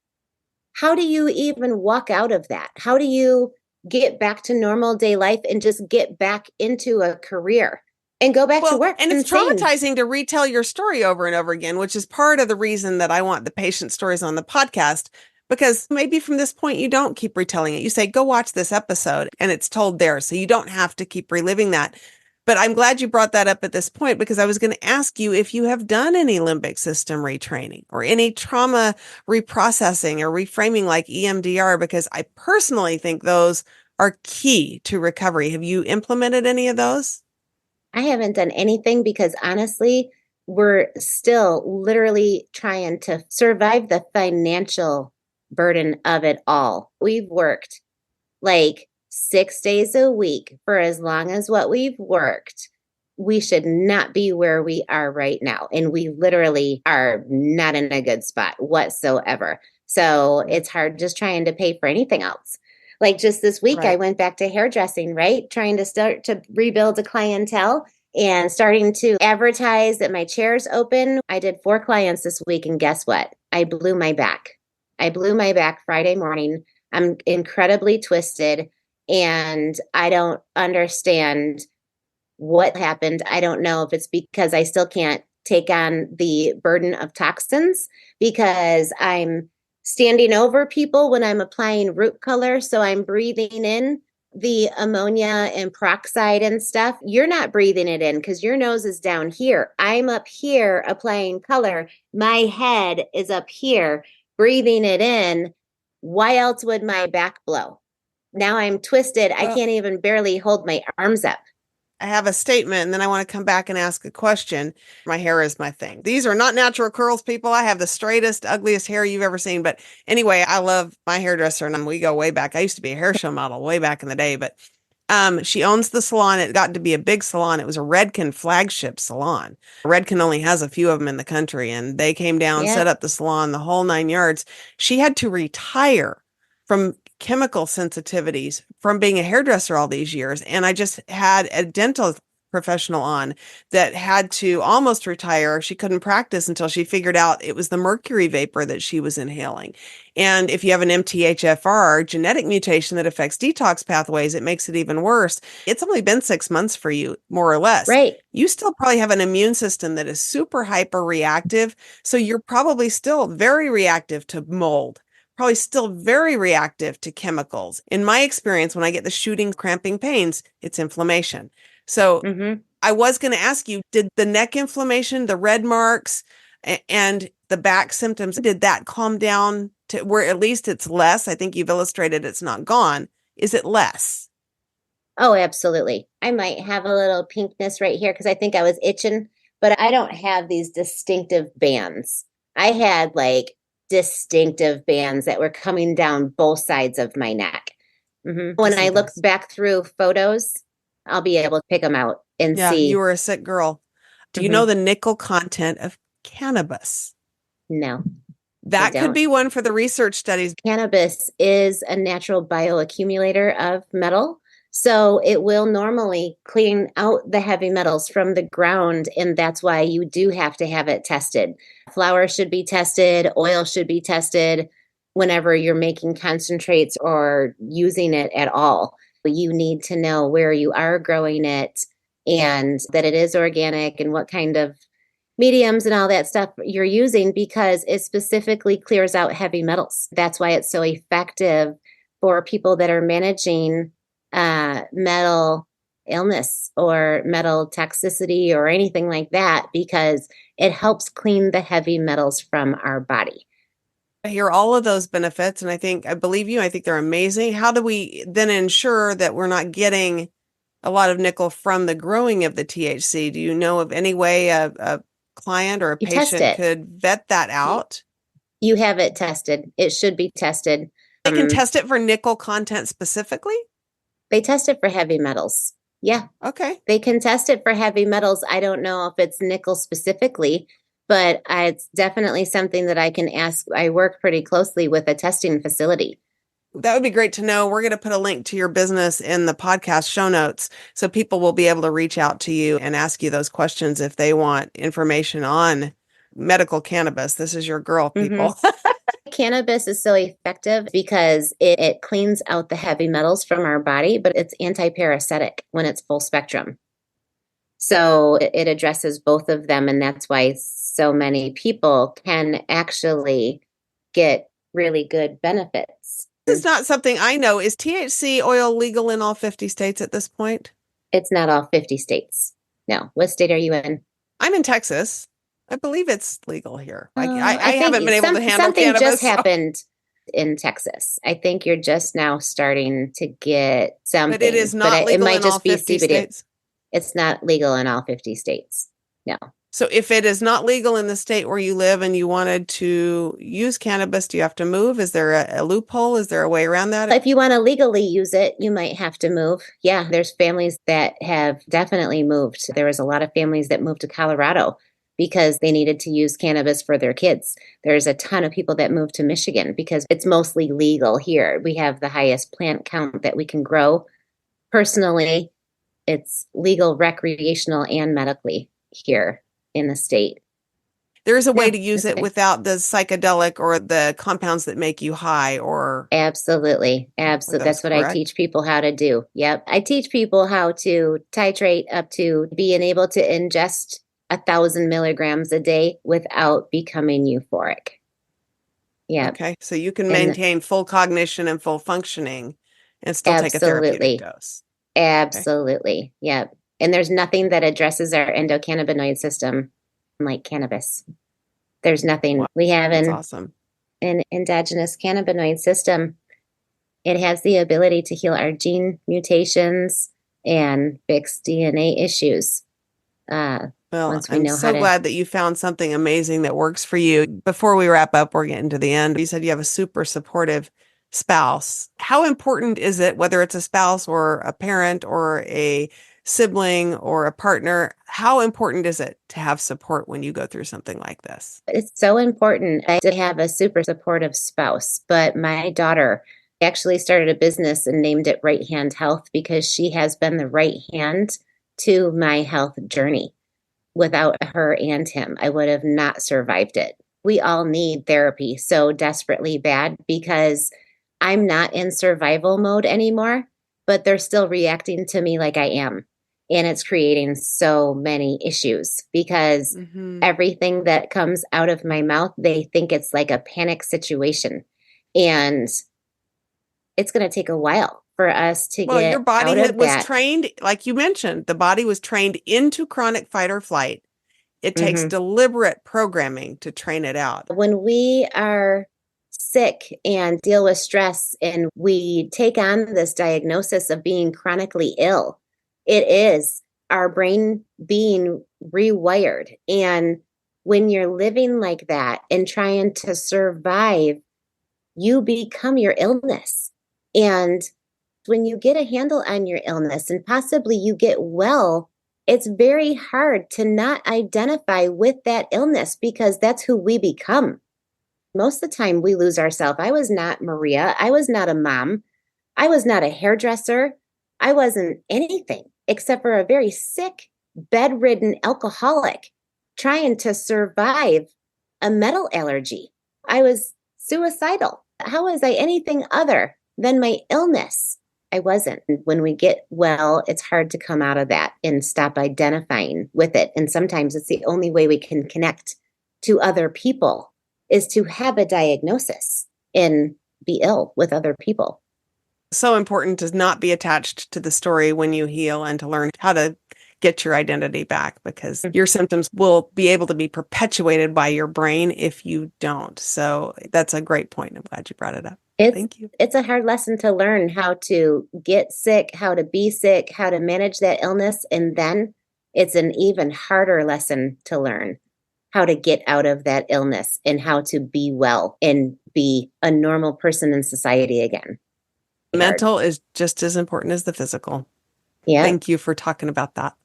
how do you even walk out of that? How do you get back to normal day life and just get back into a career and go back to work? And it's insane. traumatizing to retell your story over and over again, which is part of the reason that I want the patient stories on the podcast, because maybe from this point, you don't keep retelling it. You say, go watch this episode and it's told there. So you don't have to keep reliving that. But I'm glad you brought that up at this point, because I was going to ask you if you have done any limbic system retraining or any trauma reprocessing or reframing like EMDR, because I personally think those are key to recovery. Have you implemented any of those? I haven't done anything because honestly, we're still literally trying to survive the financial burden of it all. We've worked like 6 days a week for as long as what we've worked. We should not be where we are right now. And we literally are not in a good spot whatsoever. So it's hard just trying to pay for anything else. Like just this week, I went back to hairdressing, right? Trying to start to rebuild a clientele and starting to advertise that my chair's open. I did 4 clients this week. And guess what? I blew my back. I blew my back Friday morning. I'm incredibly twisted and I don't understand what happened. I don't know if it's because I still can't take on the burden of toxins because I'm standing over people when I'm applying root color. So I'm breathing in the ammonia and peroxide and stuff. You're not breathing it in because your nose is down here. I'm up here applying color. My head is up here breathing it in. Why else would my back blow? Now I'm twisted. I can't even barely hold my arms up. I have a statement and then I want to come back and ask a question. My hair is my thing. These are not natural curls, people. I have the straightest, ugliest hair you've ever seen. But anyway, I love my hairdresser and we go way back. I used to be a hair show model way back in the day, but she owns the salon. It got to be a big salon. It was a Redken flagship salon. Redken only has a few of them in the country, and they came down, set up the salon, the whole 9 yards. She had to retire from chemical sensitivities from being a hairdresser all these years. And I just had a dental professional on that had to almost retire. She couldn't practice until she figured out it was the mercury vapor that she was inhaling. And if you have an MTHFR genetic mutation that affects detox pathways, it makes it even worse. It's only been 6 months for you, more or less. Right. You still probably have an immune system that is super hyper reactive. So you're probably still very reactive to mold. Probably still very reactive to chemicals. In my experience, when I get the shooting, cramping pains, it's inflammation. So I was going to ask you, did the neck inflammation, the red marks, and the back symptoms, did that calm down to where at least it's less? I think you've illustrated it's not gone. Is it less? Oh, absolutely. I might have a little pinkness right here because I think I was itching, but I don't have these distinctive bands. I had like distinctive bands that were coming down both sides of my neck. When I look back through photos, I'll be able to pick them out and see. Yeah, you were a sick girl. Do you know the nickel content of cannabis? No. That could be one for the research studies. Cannabis is a natural bioaccumulator of metal. So it will normally clean out the heavy metals from the ground. And that's why you do have to have it tested. Flour should be tested. Oil should be tested whenever you're making concentrates or using it at all. You need to know where you are growing it and that it is organic and what kind of mediums and all that stuff you're using because it specifically clears out heavy metals. That's why it's so effective for people that are managing metal illness or metal toxicity or anything like that, because it helps clean the heavy metals from our body. I hear all of those benefits, and I believe you. I think they're amazing. How do we then ensure that we're not getting a lot of nickel from the growing of the THC? Do you know of any way a client or a patient could vet that out? You have it tested. It should be tested. They can test it for nickel content specifically? They test it for heavy metals. Yeah. Okay. They can test it for heavy metals. I don't know if it's nickel specifically, but it's definitely something that I can ask. I work pretty closely with a testing facility. That would be great to know. We're going to put a link to your business in the podcast show notes so people will be able to reach out to you and ask you those questions if they want information on medical cannabis. This is your girl, people. Cannabis is so effective because it cleans out the heavy metals from our body, but it's anti-parasitic when it's full spectrum. So it addresses both of them. And that's why so many people can actually get really good benefits. This is not something I know. Is THC oil legal in all 50 states at this point? It's not all 50 states. No. What state are you in? I'm in Texas. I believe it's legal here. I think haven't been able to handle something cannabis. just happened in Texas. I think you're just now starting to get something. But it is not legal in all 50 states? It's not legal in all 50 states. No. So if it is not legal in the state where you live and you wanted to use cannabis, do you have to move? Is there a loophole? Is there a way around that? If you want to legally use it, you might have to move. Yeah, there's families that have definitely moved. There was a lot of families that moved to Colorado because they needed to use cannabis for their kids. There's a ton of people that moved to Michigan because it's mostly legal here. We have the highest plant count that we can grow. Personally, it's legal, recreational, and medically here in the state. There is a way to use it without the psychedelic or the compounds that make you high or... Absolutely. Absolutely. That's what I teach people how to do. Yep. I teach people how to titrate up to being able to ingest 1,000 milligrams a day without becoming euphoric. Yeah. Okay. So you can maintain full cognition and full functioning and still take a therapeutic dose. Absolutely. Okay. Yep. And there's nothing that addresses our endocannabinoid system like cannabis. There's nothing. Wow. We have an endogenous cannabinoid system. It has the ability to heal our gene mutations and fix DNA issues. Well, I'm so glad that you found something amazing that works for you. Before we wrap up, we're getting to the end. You said you have a super supportive spouse. How important is it, whether it's a spouse or a parent or a sibling or a partner, how important is it to have support when you go through something like this? It's so important. I did have a super supportive spouse, but my daughter actually started a business and named it Right Hand Health because she has been the right hand to my health journey. Without her and him, I would have not survived it. We all need therapy so desperately bad because I'm not in survival mode anymore, but they're still reacting to me like I am. And it's creating so many issues because everything that comes out of my mouth, they think it's like a panic situation. And it's going to take a while for us to get out of that. Well, your body was trained, like you mentioned, the body was trained into chronic fight or flight. It takes deliberate programming to train it out. When we are sick and deal with stress and we take on this diagnosis of being chronically ill, it is our brain being rewired. And when you're living like that and trying to survive, you become your illness. And when you get a handle on your illness and possibly you get well, it's very hard to not identify with that illness because that's who we become. Most of the time we lose ourselves. I was not Maria. I was not a mom. I was not a hairdresser. I wasn't anything except for a very sick, bedridden alcoholic trying to survive a metal allergy. I was suicidal. How was I anything other than my illness? I wasn't. When we get well, it's hard to come out of that and stop identifying with it. And sometimes it's the only way we can connect to other people is to have a diagnosis and be ill with other people. So important to not be attached to the story when you heal and to learn how to get your identity back because your symptoms will be able to be perpetuated by your brain if you don't. So that's a great point. I'm glad you brought it up. Thank you. It's a hard lesson to learn how to get sick, how to be sick, how to manage that illness. And then it's an even harder lesson to learn how to get out of that illness and how to be well and be a normal person in society again. Mental is just as important as the physical. Yeah. Thank you for talking about that.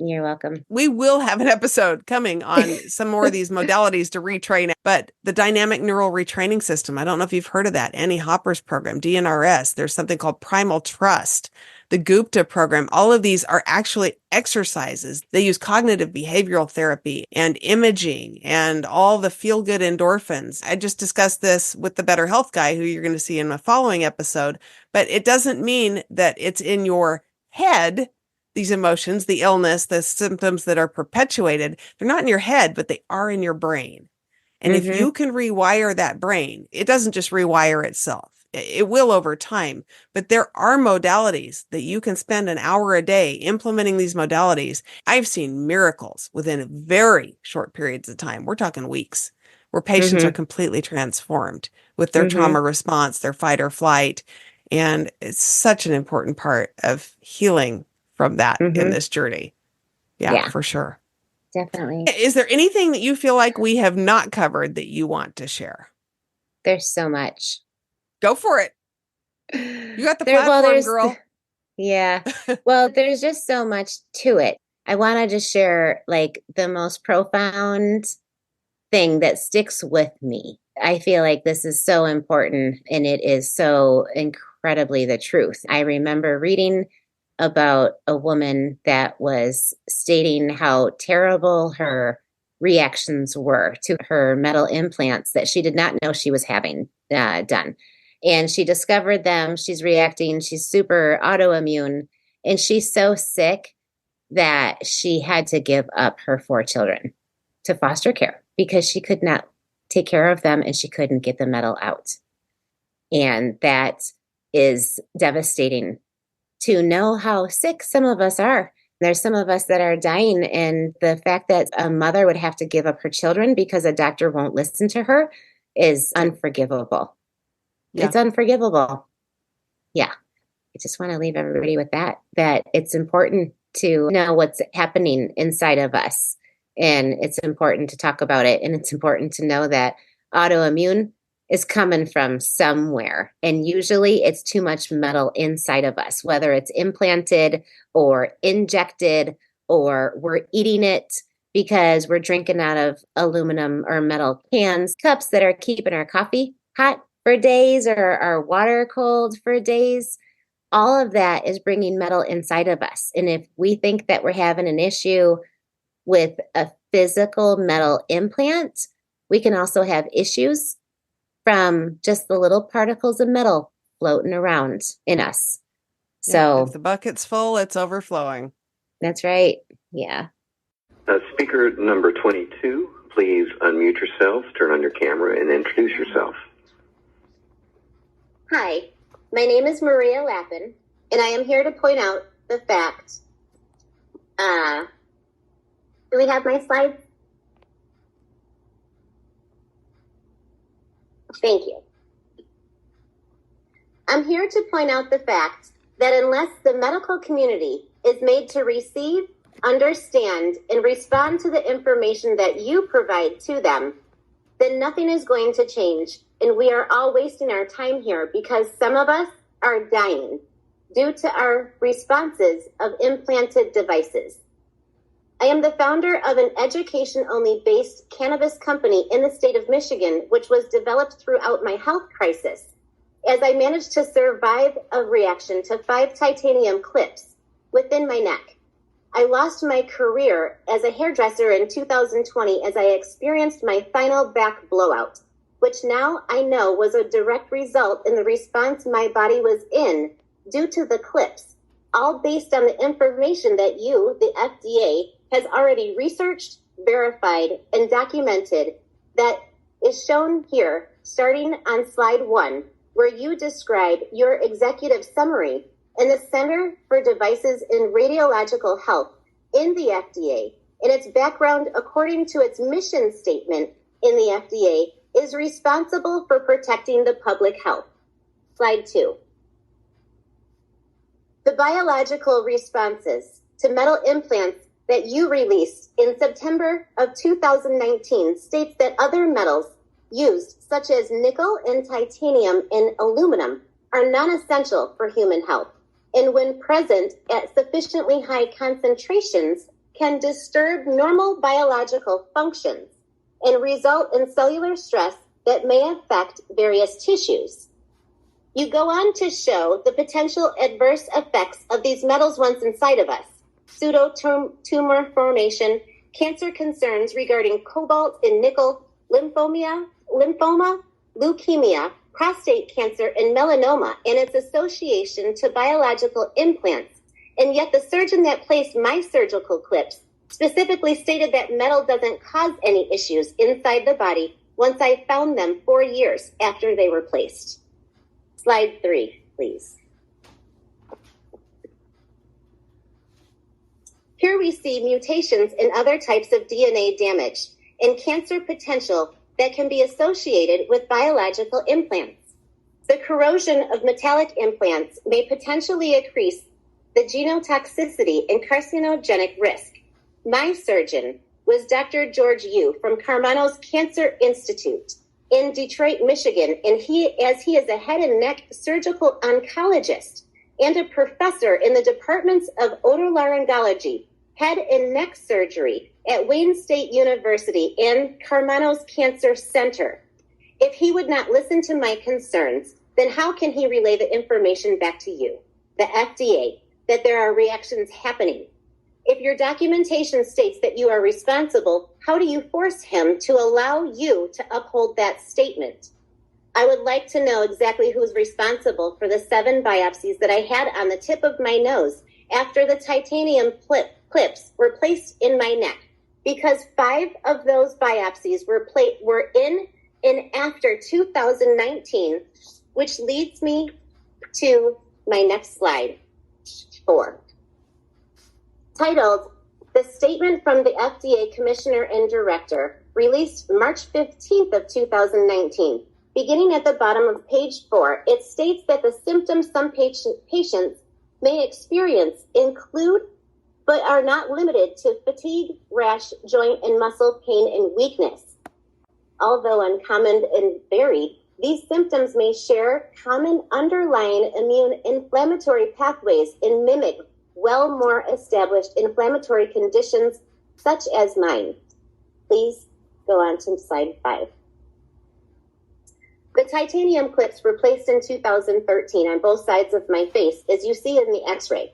You're welcome. We will have an episode coming on some more of these modalities to retrain. But the dynamic neural retraining system, I don't know if you've heard of that. Annie Hopper's program, DNRS. There's something called Primal Trust, the Gupta program. All of these are actually exercises. They use cognitive behavioral therapy and imaging and all the feel-good endorphins. I just discussed this with the Better Health guy, who you're going to see in my following episode. But it doesn't mean that it's in your head. These emotions, the illness, the symptoms that are perpetuated, they're not in your head, but they are in your brain. And if you can rewire that brain, it doesn't just rewire itself. It will over time, but there are modalities that you can spend an hour a day implementing these modalities. I've seen miracles within very short periods of time. We're talking weeks, where patients are completely transformed with their trauma response, their fight or flight. And it's such an important part of healing from that in this journey. Yeah, for sure. Definitely. Is there anything that you feel like we have not covered that you want to share? There's so much. Go for it. You got the platform, girl. Yeah. Well, there's just so much to it. I want to just share like the most profound thing that sticks with me. I feel like this is so important, and it is so incredibly the truth. I remember reading about a woman that was stating how terrible her reactions were to her metal implants that she did not know she was having done. And she discovered them. She's reacting. She's super autoimmune. And she's so sick that she had to give up her 4 children to foster care because she could not take care of them and she couldn't get the metal out. And that is devastating to know how sick some of us are. There's some of us that are dying, and the fact that a mother would have to give up her children because a doctor won't listen to her is unforgivable. Yeah. It's unforgivable. Yeah. I just want to leave everybody with that it's important to know what's happening inside of us, and it's important to talk about it, and it's important to know that autoimmune is coming from somewhere. And usually it's too much metal inside of us, whether it's implanted or injected, or we're eating it because we're drinking out of aluminum or metal cans, cups that are keeping our coffee hot for days or our water cold for days. All of that is bringing metal inside of us. And if we think that we're having an issue with a physical metal implant, we can also have issues from just the little particles of metal floating around in us. So if the bucket's full, it's overflowing. That's right. Yeah. Speaker number 22, please unmute yourself, turn on your camera, and introduce yourself. Hi, my name is Maria Lappin, and I am here to point out the fact. Do we have my slides? Thank you. I'm here to point out the fact that unless the medical community is made to receive, understand, and respond to the information that you provide to them, then nothing is going to change, and we are all wasting our time here because some of us are dying due to our responses of implanted devices. I am the founder of an education-only based cannabis company in the state of Michigan, which was developed throughout my health crisis. As I managed to survive a reaction to 5 titanium clips within my neck, I lost my career as a hairdresser in 2020 as I experienced my final back blowout, which now I know was a direct result in the response my body was in due to the clips, all based on the information that you, the FDA, has already researched, verified, and documented that is shown here, starting on slide 1, where you describe your executive summary in the Center for Devices in Radiological Health in the FDA, and its background according to its mission statement in the FDA is responsible for protecting the public health. Slide 2. The biological responses to metal implants that you released in September of 2019 states that other metals used, such as nickel and titanium and aluminum, are non-essential for human health, and when present at sufficiently high concentrations, can disturb normal biological functions and result in cellular stress that may affect various tissues. You go on to show the potential adverse effects of these metals once inside of us: pseudotumor formation, cancer concerns regarding cobalt and nickel, lymphoma, leukemia, prostate cancer, and melanoma, and its association to biological implants. And yet the surgeon that placed my surgical clips specifically stated that metal doesn't cause any issues inside the body once I found them 4 years after they were placed. Slide 3, please. Here we see mutations in other types of DNA damage and cancer potential that can be associated with biological implants. The corrosion of metallic implants may potentially increase the genotoxicity and carcinogenic risk. My surgeon was Dr. George Yu from Carmano's Cancer Institute in Detroit, Michigan, and he is a head and neck surgical oncologist and a professor in the departments of otolaryngology, head and neck surgery at Wayne State University and Carmano's Cancer Center. If he would not listen to my concerns, then how can he relay the information back to you, the FDA, that there are reactions happening? If your documentation states that you are responsible, how do you force him to allow you to uphold that statement? I would like to know exactly who's responsible for the 7 biopsies that I had on the tip of my nose after the titanium clips were placed in my neck, because 5 of those biopsies were in and after 2019, which leads me to my next slide, 4. Titled, "The Statement from the FDA Commissioner and Director," released March 15th of 2019. Beginning at the bottom of page 4, it states that the symptoms some patients may experience include, but are not limited to, fatigue, rash, joint and muscle pain, and weakness. Although uncommon and varied, these symptoms may share common underlying immune inflammatory pathways and mimic well more established inflammatory conditions such as mine. Please go on to slide 5. The titanium clips were placed in 2013 on both sides of my face, as you see in the x-ray.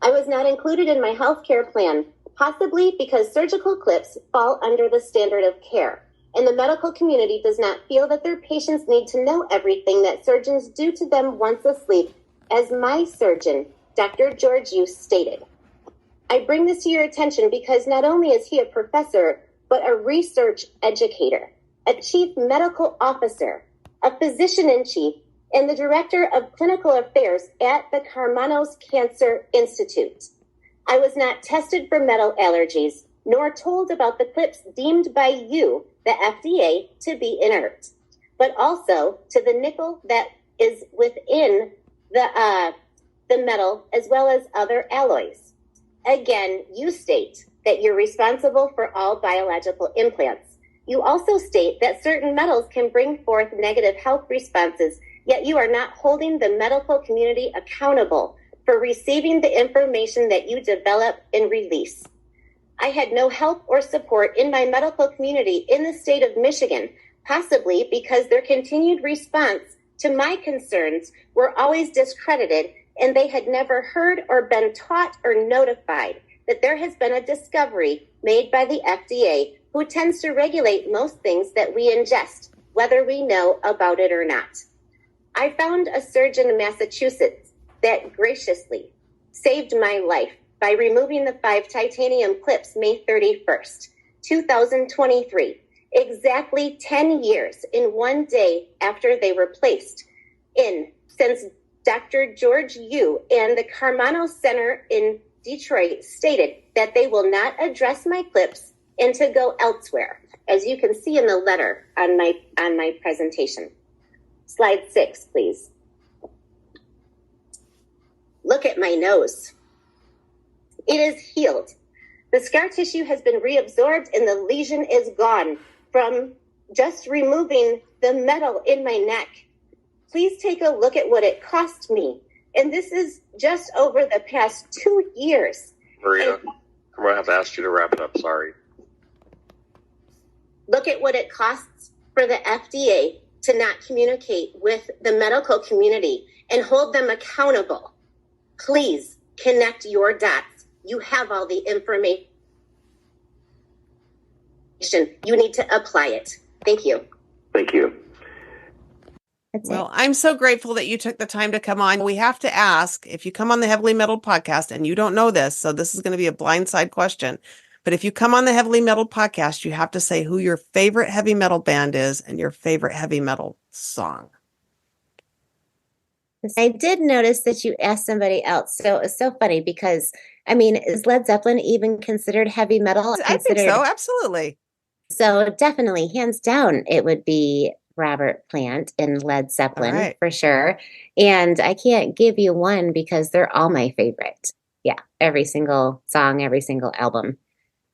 I was not included in my healthcare plan, possibly because surgical clips fall under the standard of care, and the medical community does not feel that their patients need to know everything that surgeons do to them once asleep, as my surgeon, Dr. George Yu, stated. I bring this to your attention because not only is he a professor, but a research educator, a chief medical officer, a physician-in-chief, and the director of clinical affairs at the Carmano's Cancer Institute. I was not tested for metal allergies, nor told about the clips deemed by you, the FDA, to be inert, but also to the nickel that is within the metal, as well as other alloys. Again, you state that you're responsible for all biological implants. You also state that certain metals can bring forth negative health responses, yet you are not holding the medical community accountable for receiving the information that you develop and release. I had no help or support in my medical community in the state of Michigan, possibly because their continued response to my concerns were always discredited, and they had never heard or been taught or notified that there has been a discovery made by the FDA, who tends to regulate most things that we ingest, whether we know about it or not. I found a surgeon in Massachusetts that graciously saved my life by removing the 5 titanium clips May 31st, 2023, exactly 10 years in 1 day after they were placed in, since Dr. George Yu and the Carmano Center in Detroit stated that they will not address my clips and to go elsewhere, as you can see in the letter on my presentation. Slide 6, please. Look at my nose. It is healed. The scar tissue has been reabsorbed and the lesion is gone from just removing the metal in my neck. Please take a look at what it cost me. And this is just over the past 2 years. Maria, I'm going to have to ask you to wrap it up. Sorry. Look at what it costs for the FDA to not communicate with the medical community and hold them accountable. Please connect your dots. You have all the information. You need to apply it. Thank you. Thank you. Well, I'm so grateful that you took the time to come on. We have to ask, if you come on the Heavily Metal podcast, and you don't know this, so this is going to be a blindside question, but if you come on the Heavily Metal podcast, you have to say who your favorite heavy metal band is and your favorite heavy metal song. I did notice that you asked somebody else. So it's so funny because, I mean, is Led Zeppelin even considered heavy metal? I think so, absolutely. So definitely, hands down, it would be Robert Plant and Led Zeppelin for sure. And I can't give you one because they're all my favorite. Yeah, every single song, every single album,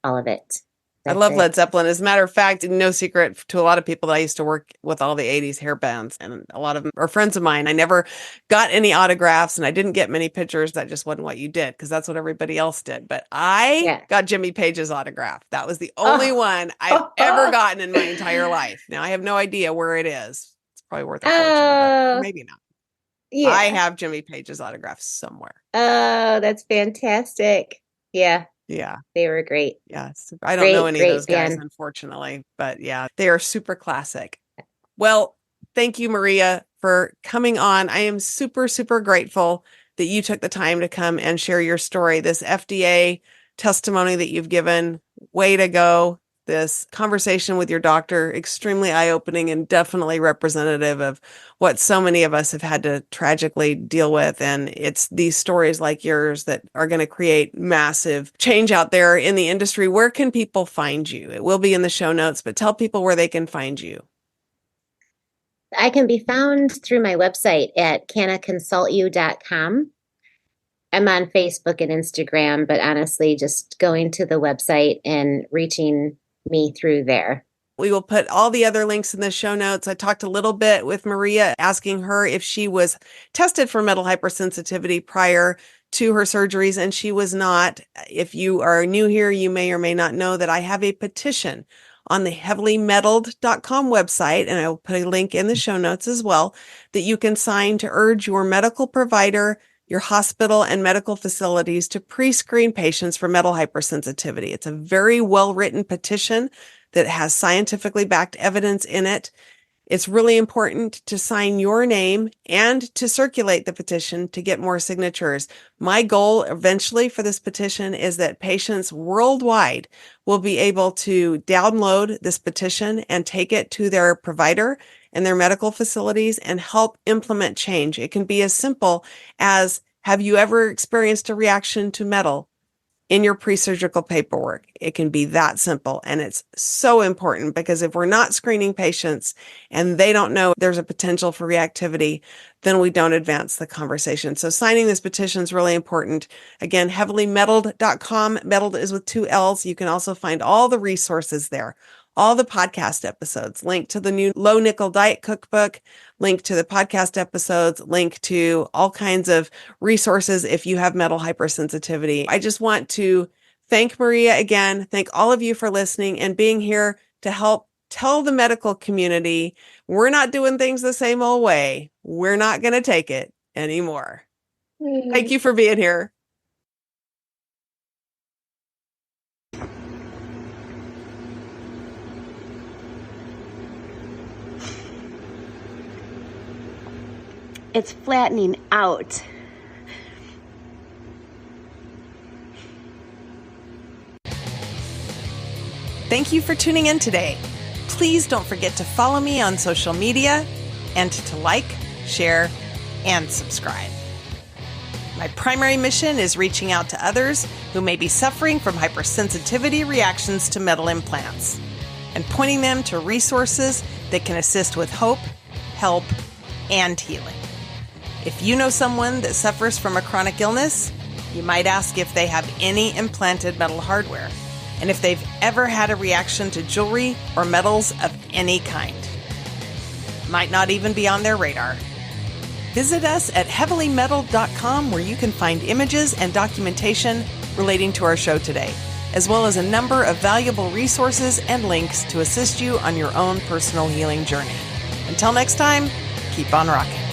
all of it. I love Led Zeppelin. As a matter of fact, no secret to a lot of people that I used to work with all the 80s hair bands, and a lot of them are friends of mine. I never got any autographs and I didn't get many pictures. That just wasn't what you did because that's what everybody else did. But I got Jimmy Page's autograph. That was the only one I've ever gotten in my entire life. Now, I have no idea where it is. It's probably worth a fortune, but maybe not. Yeah. I have Jimmy Page's autograph somewhere. Oh, that's fantastic. Yeah. Yeah. They were great. Yes. I don't know any of those guys, unfortunately, but yeah, they are super classic. Well, thank you, Maria, for coming on. I am super, super grateful that you took the time to come and share your story. This FDA testimony that you've given, way to go. This conversation with your doctor, extremely eye-opening and definitely representative of what so many of us have had to tragically deal with. And it's these stories like yours that are going to create massive change out there in the industry. Where can people find you? It will be in the show notes, but tell people where they can find you. I can be found through my website at canaconsultyou.com. I'm on Facebook and Instagram, but honestly, just going to the website and reaching me through there. We will put all the other links in the show notes. I talked a little bit with Maria, asking her if she was tested for metal hypersensitivity prior to her surgeries, and she was not. If you are new here, you may or may not know that I have a petition on the heavilymetalled.com website, and I will put a link in the show notes as well, that you can sign to urge your medical provider, your hospital and medical facilities to pre-screen patients for metal hypersensitivity. It's a very well-written petition that has scientifically backed evidence in it. It's really important to sign your name and to circulate the petition to get more signatures. My goal eventually for this petition is that patients worldwide will be able to download this petition and take it to their provider and their medical facilities and help implement change. It can be as simple as, have you ever experienced a reaction to metal in your pre-surgical paperwork? It can be that simple. And it's so important because if we're not screening patients and they don't know there's a potential for reactivity, then we don't advance the conversation. So signing this petition is really important. Again, heavilymetalled.com. Metalled is with 2 L's. You can also find all the resources there. All the podcast episodes, link to the new low nickel diet cookbook, link to the podcast episodes, link to all kinds of resources if you have metal hypersensitivity. I just want to thank Maria again, thank all of you for listening and being here to help tell the medical community we're not doing things the same old way. We're not going to take it anymore. Thank you for being here. It's flattening out. Thank you for tuning in today. Please don't forget to follow me on social media and to like, share, and subscribe. My primary mission is reaching out to others who may be suffering from hypersensitivity reactions to metal implants and pointing them to resources that can assist with hope, help, and healing. If you know someone that suffers from a chronic illness, you might ask if they have any implanted metal hardware and if they've ever had a reaction to jewelry or metals of any kind. Might not even be on their radar. Visit us at heavilymetalled.com where you can find images and documentation relating to our show today. as well as a number of valuable resources and links to assist you on your own personal healing journey. Until next time, keep on rocking.